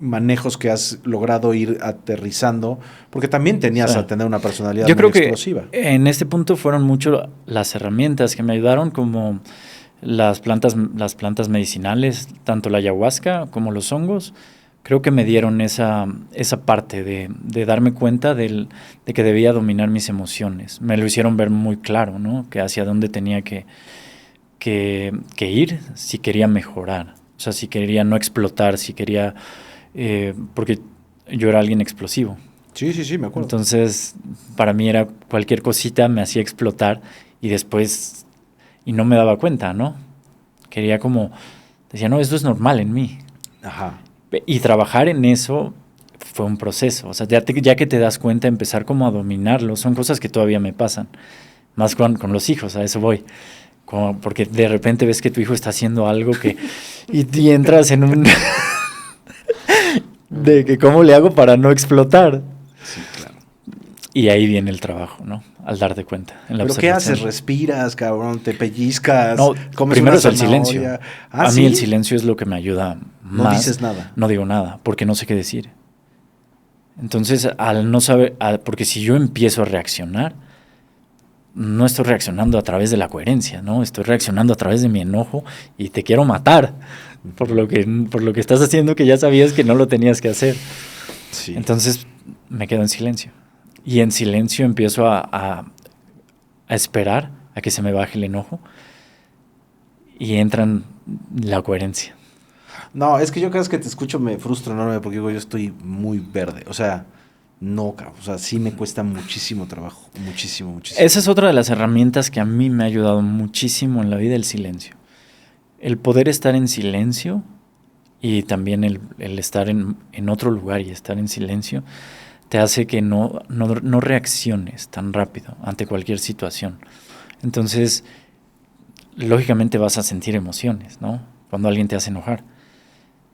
manejos que has logrado ir aterrizando, porque también tenías a tener una personalidad muy explosiva.
Yo creo que en este punto fueron mucho las herramientas que me ayudaron, como las plantas medicinales, tanto la ayahuasca como los hongos, creo que me dieron esa parte de darme cuenta de que debía dominar mis emociones. Me lo hicieron ver muy claro, ¿no? Que hacia dónde tenía que ir si quería mejorar. O sea, si quería no explotar, si quería... porque yo era alguien explosivo.
Sí, me acuerdo.
Entonces, para mí era cualquier cosita me hacía explotar y después... Y no me daba cuenta, ¿no? Quería como... Decía, no, esto es normal en mí.
Ajá.
Y trabajar en eso fue un proceso. O sea, ya que te das cuenta, empezar como a dominarlo. Son cosas que todavía me pasan. Más con los hijos, a eso voy. Porque de repente ves que tu hijo está haciendo algo que... y entras en un... de que cómo le hago para no explotar.
Sí, claro.
Y ahí viene el trabajo, ¿no? Al darte cuenta.
¿Pero qué haces? ¿Respiras, cabrón? ¿Te pellizcas?
No, primero es el silencio. A
¿sí?
mí el silencio es lo que me ayuda más.
No dices nada.
No digo nada, porque no sé qué decir. Entonces, al no saber... porque si yo empiezo a reaccionar, no estoy reaccionando a través de la coherencia, ¿no? Estoy reaccionando a través de mi enojo y te quiero matar por lo que estás haciendo que ya sabías que no lo tenías que hacer.
Sí.
Entonces, me quedo en silencio. Y en silencio empiezo a esperar a que se me baje el enojo y entra la coherencia.
No, es que yo cada vez que te escucho me frustro enorme porque digo, yo estoy muy verde. O sea, no, cabrón. O sea, sí me cuesta muchísimo trabajo. Muchísimo.
Esa es otra de las herramientas que a mí me ha ayudado muchísimo en la vida, el silencio. El poder estar en silencio y también el estar en otro lugar y estar en silencio te hace que no reacciones tan rápido ante cualquier situación. Entonces, lógicamente vas a sentir emociones, ¿no? Cuando alguien te hace enojar.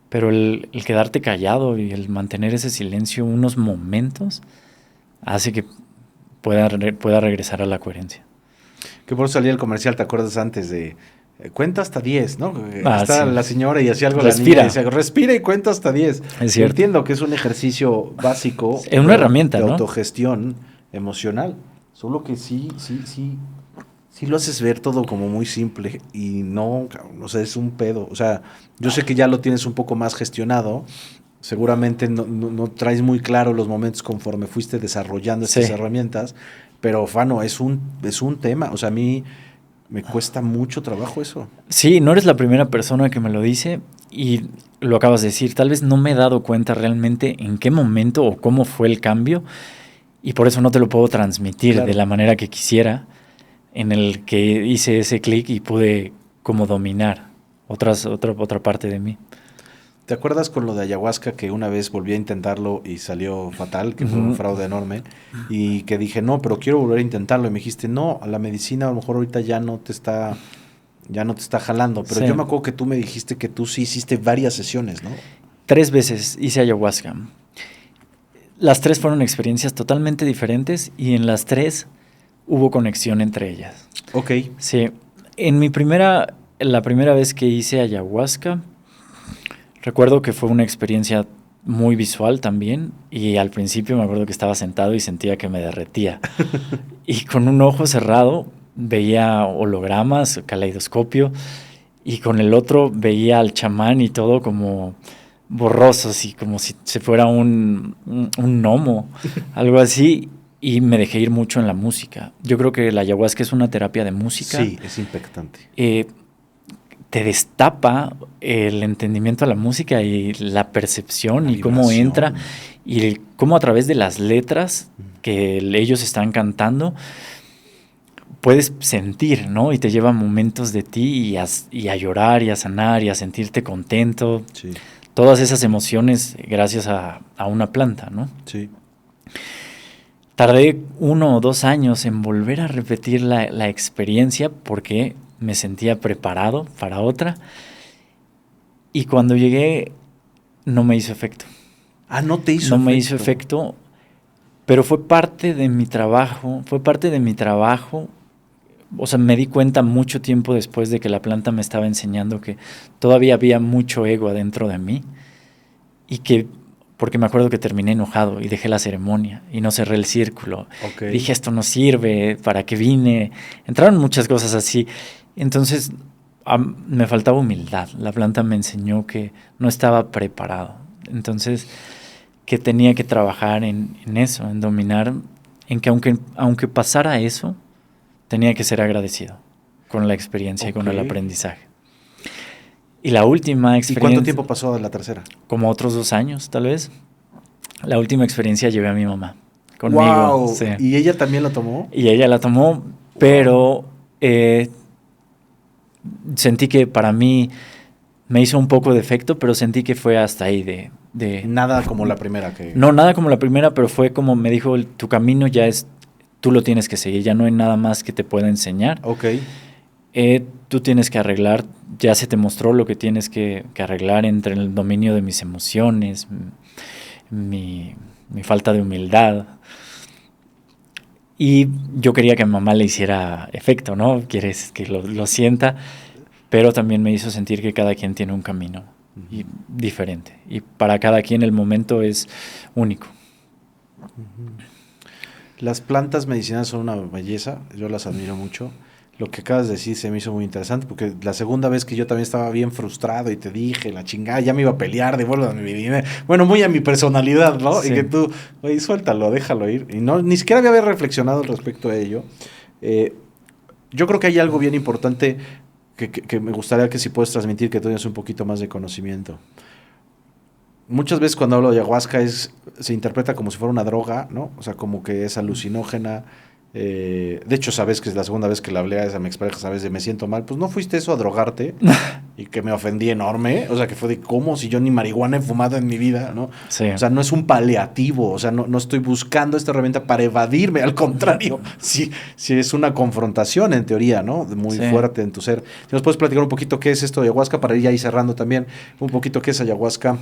Pero el quedarte callado y el mantener ese silencio unos momentos hace que pueda regresar a la coherencia.
Que por eso salía el comercial, ¿te acuerdas antes de... cuenta hasta 10, ¿no?
sí.
Está la señora y hacía algo,
respira.
La niña y decía, respira y cuenta hasta 10.
Es cierto.
Entiendo que es un ejercicio básico.
Es una herramienta,
de
¿no?
autogestión emocional. Solo que sí lo haces ver todo como muy simple y no, o sea, es un pedo. O sea, yo sé que ya lo tienes un poco más gestionado. Seguramente no traes muy claro los momentos conforme fuiste desarrollando estas herramientas, pero Fano, es un tema. O sea, a mí me cuesta mucho trabajo eso.
Sí, no eres la primera persona que me lo dice y lo acabas de decir. Tal vez no me he dado cuenta realmente en qué momento o cómo fue el cambio y por eso no te lo puedo transmitir de la manera que quisiera, en el que hice ese clic y pude como dominar otra parte de mí.
¿Te acuerdas con lo de ayahuasca que una vez volví a intentarlo y salió fatal, que fue un fraude enorme? Y que dije, no, pero quiero volver a intentarlo. Y me dijiste, no, la medicina a lo mejor ahorita ya no te está jalando. Pero yo me acuerdo que tú me dijiste que tú sí hiciste varias sesiones, ¿no?
3 veces hice ayahuasca. Las 3 fueron experiencias totalmente diferentes y en las 3 hubo conexión entre ellas.
Ok.
Sí. La primera vez que hice ayahuasca, recuerdo que fue una experiencia muy visual también y al principio me acuerdo que estaba sentado y sentía que me derretía. Y con un ojo cerrado veía hologramas, caleidoscopio, y con el otro veía al chamán y todo como borrosos y como si se fuera un gnomo, algo así. Y me dejé ir mucho en la música. Yo creo que la ayahuasca es una terapia de música.
Sí, es impactante.
Te destapa el entendimiento de la música y la percepción y cómo entra y cómo a través de las letras que ellos están cantando puedes sentir, ¿no? Y te lleva momentos de ti y a llorar y a sanar y a sentirte contento.
Sí.
Todas esas emociones gracias a una planta, ¿no?
Sí.
Tardé 1 o 2 años en volver a repetir la experiencia porque me sentía preparado para otra. Y cuando llegué, no me hizo efecto.
Ah, ¿no te hizo efecto?
No me hizo efecto, pero fue parte de mi trabajo. O sea, me di cuenta mucho tiempo después de que la planta me estaba enseñando que todavía había mucho ego adentro de mí y que... Porque me acuerdo que terminé enojado y dejé la ceremonia y no cerré el círculo.
Okay.
Dije, esto no sirve, ¿para qué vine? Entraron muchas cosas así. Entonces, me faltaba humildad. La planta me enseñó que no estaba preparado. Entonces, que tenía que trabajar en eso, en dominar, en que aunque pasara eso, tenía que ser agradecido con la experiencia y con el aprendizaje. Y la última experiencia...
¿Y cuánto tiempo pasó de la tercera?
Como otros 2 años, tal vez. La última experiencia llevé a mi mamá conmigo.
¡Wow!
Sí.
¿Y ella también la tomó?
Y ella la tomó, pero sentí que para mí me hizo un poco de efecto, pero sentí que fue hasta ahí de...
Nada como la primera que...
No, nada como la primera, pero fue como me dijo, tu camino ya es... Tú lo tienes que seguir, ya no hay nada más que te pueda enseñar.
Ok.
Tú tienes que arreglar, ya se te mostró lo que tienes que arreglar entre el dominio de mis emociones, mi falta de humildad. Y yo quería que a mi mamá le hiciera efecto, ¿no? Quieres que lo sienta, pero también me hizo sentir que cada quien tiene un camino diferente. Y para cada quien el momento es único.
Las plantas medicinales son una belleza, yo las admiro mucho. Lo que acabas de decir se me hizo muy interesante, porque la segunda vez que yo también estaba bien frustrado y te dije, la chingada, ya me iba a pelear, devuélvame mi dinero. Bueno, muy a mi personalidad, ¿no?
Sí.
Y que tú, oye, suéltalo, déjalo ir. Y no, ni siquiera había reflexionado al respecto de ello. Yo creo que hay algo bien importante que me gustaría que si puedes transmitir, que tú tengas un poquito más de conocimiento. Muchas veces cuando hablo de ayahuasca se interpreta como si fuera una droga, ¿no? O sea, como que es alucinógena. De hecho, sabes que es la segunda vez que le hablé a esa mi expareja, sabes, de me siento mal. Pues no fuiste eso a drogarte y que me ofendí enorme. O sea, que fue de cómo si yo ni marihuana he fumado en mi vida, ¿no?
Sí.
O sea, no es un paliativo. O sea, no estoy buscando esta herramienta para evadirme. Al contrario, sí es una confrontación en teoría, ¿no? Muy fuerte en tu ser. Si nos puedes platicar un poquito qué es esto de ayahuasca para ir ahí cerrando también. Un poquito qué es ayahuasca.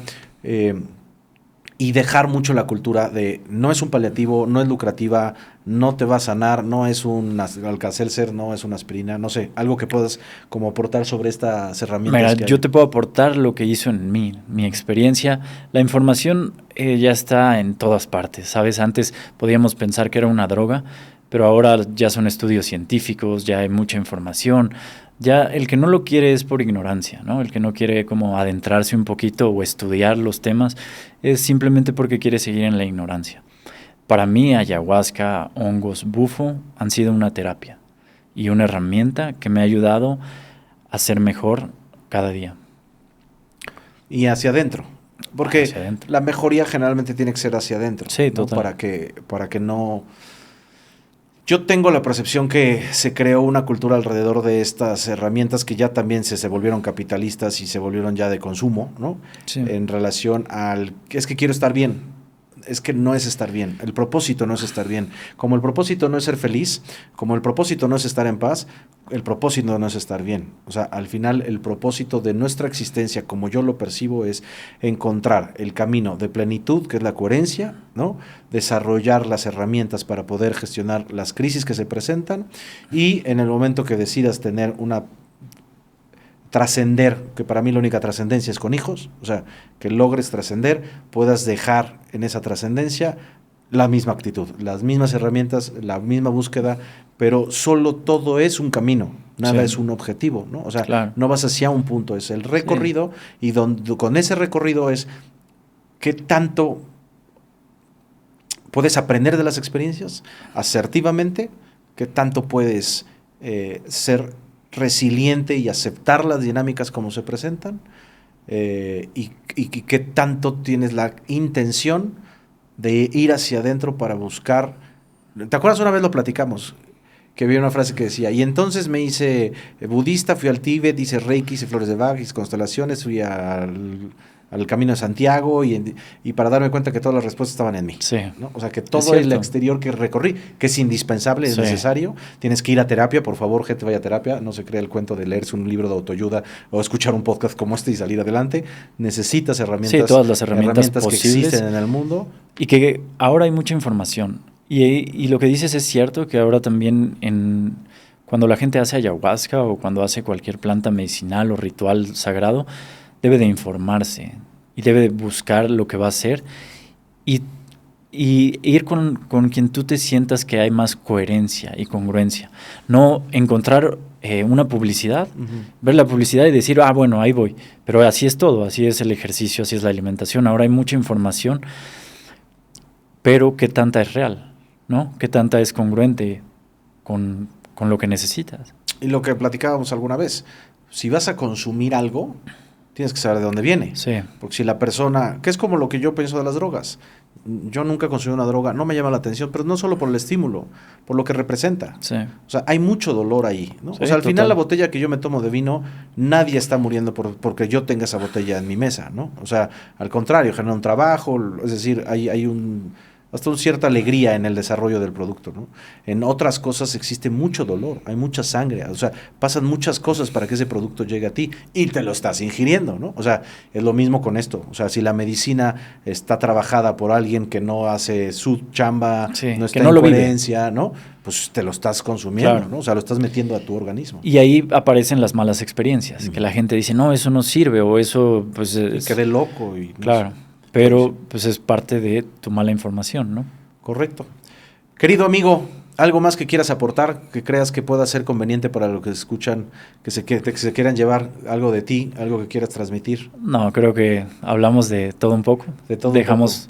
Y dejar mucho la cultura de no es un paliativo, no es lucrativa, no te va a sanar, no es un Alka-Seltzer, no es una aspirina, no sé, algo que puedas como aportar sobre estas herramientas.
Mira, yo te puedo aportar lo que hizo en mí, mi experiencia. La información ya está en todas partes, ¿sabes? Antes podíamos pensar que era una droga, pero ahora ya son estudios científicos, ya hay mucha información. Ya el que no lo quiere es por ignorancia, ¿no? El que no quiere como adentrarse un poquito o estudiar los temas es simplemente porque quiere seguir en la ignorancia. Para mí, ayahuasca, hongos, bufo han sido una terapia y una herramienta que me ha ayudado a ser mejor cada día.
Y hacia adentro. Porque la mejoría generalmente tiene que ser hacia adentro.
Sí,
¿no?
total.
Para que no... Yo tengo la percepción que se creó una cultura alrededor de estas herramientas que ya también se volvieron capitalistas y se volvieron ya de consumo, ¿no?
Sí.
En relación al... Es que quiero estar bien. Es que no es estar bien. El propósito no es estar bien. Como el propósito no es ser feliz, como el propósito no es estar en paz, el propósito no es estar bien. O sea, al final el propósito de nuestra existencia, como yo lo percibo, es encontrar el camino de plenitud, que es la coherencia, ¿no? Desarrollar las herramientas para poder gestionar las crisis que se presentan y en el momento que decidas tener una trascender, que para mí la única trascendencia es con hijos, o sea, que logres trascender, puedas dejar en esa trascendencia la misma actitud, las mismas herramientas, la misma búsqueda, pero solo todo es un camino, nada es un objetivo, ¿no? O sea, no vas hacia un punto, es el recorrido y con ese recorrido es qué tanto puedes aprender de las experiencias asertivamente, qué tanto puedes ser resiliente y aceptar las dinámicas como se presentan y qué tanto tienes la intención de ir hacia adentro para buscar. ¿Te acuerdas una vez lo platicamos? Que había una frase que decía, y entonces me hice budista, fui al Tíbet, hice Reiki, hice flores de Bach, hice constelaciones, fui al Camino de Santiago y para darme cuenta que todas las respuestas estaban en mí.
Sí.
¿no? O sea, que todo el exterior que recorrí, que es indispensable, es necesario, tienes que ir a terapia, por favor, gente, vaya a terapia, no se crea el cuento de leerse un libro de autoayuda o escuchar un podcast como este y salir adelante. Necesitas herramientas,
todas las herramientas
que existen en el mundo.
Y que ahora hay mucha información. Y lo que dices es cierto, que ahora también cuando la gente hace ayahuasca o cuando hace cualquier planta medicinal o ritual sagrado, debe de informarse y debe de buscar lo que va a hacer y ir con quien tú te sientas que hay más coherencia y congruencia. No encontrar una publicidad,
Ujú.
ver la publicidad y decir, ah, bueno, ahí voy. Pero así es todo, así es el ejercicio, así es la alimentación. Ahora hay mucha información, pero ¿qué tanta es real? ¿No? ¿Qué tanta es congruente con lo que necesitas?
Y lo que platicábamos alguna vez, si vas a consumir algo, tienes que saber de dónde viene.
Sí,
Porque si la persona, que es como lo que yo pienso de las drogas, yo nunca consumí una droga, no me llama la atención, pero no solo por el estímulo, por lo que representa.
sí.
O sea, hay mucho dolor ahí, ¿no?
Sí,
O sea, al final
total.
la botella que yo me tomo de vino, nadie está muriendo porque yo tenga esa botella en mi mesa, ¿no? O sea, al contrario, genera un trabajo, es decir, hay hasta una cierta alegría en el desarrollo del producto, ¿no? En otras cosas existe mucho dolor, hay mucha sangre, o sea, pasan muchas cosas para que ese producto llegue a ti y te lo estás ingiriendo, ¿no? O sea, es lo mismo con esto, o sea, si la medicina está trabajada por alguien que no hace su chamba,
Sí,
no está
que no
en
lo vive.
coherencia, ¿no? Pues te lo estás consumiendo,
Claro.
¿no? O sea, lo estás metiendo a tu organismo.
Y ahí aparecen las malas experiencias, que la gente dice, no, eso no sirve, o eso, pues,
Y quedé loco y...
claro, pero pues es parte de tu mala información, ¿no?
Correcto. Querido amigo, ¿algo más que quieras aportar, que creas que pueda ser conveniente para los que escuchan, que se quieran llevar algo de ti, algo que quieras transmitir?
No, creo que hablamos de todo un poco.
De todo un
Dejamos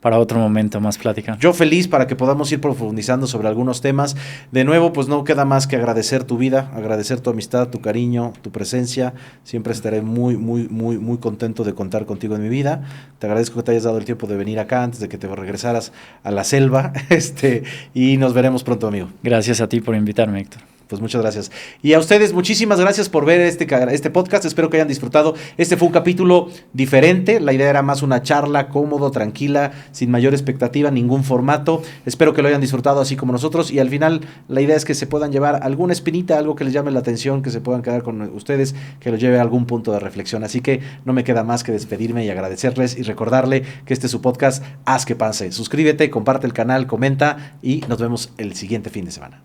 para otro momento más plática.
Yo feliz para que podamos ir profundizando sobre algunos temas. De nuevo, pues no queda más que agradecer tu vida, agradecer tu amistad, tu cariño, tu presencia. Siempre estaré muy contento de contar contigo en mi vida. Te agradezco que te hayas dado el tiempo de venir acá antes de que te regresaras a la selva. Y nos veremos pronto, amigo.
Gracias a ti por invitarme, Héctor.
Pues muchas gracias. Y a ustedes, muchísimas gracias por ver este podcast. Espero que hayan disfrutado. Este fue un capítulo diferente. La idea era más una charla cómodo, tranquila, sin mayor expectativa, ningún formato. Espero que lo hayan disfrutado así como nosotros. Y al final, la idea es que se puedan llevar alguna espinita, algo que les llame la atención, que se puedan quedar con ustedes, que los lleve a algún punto de reflexión. Así que no me queda más que despedirme y agradecerles y recordarle que este es su podcast, Haz que Pase. Suscríbete, comparte el canal, comenta y nos vemos el siguiente fin de semana.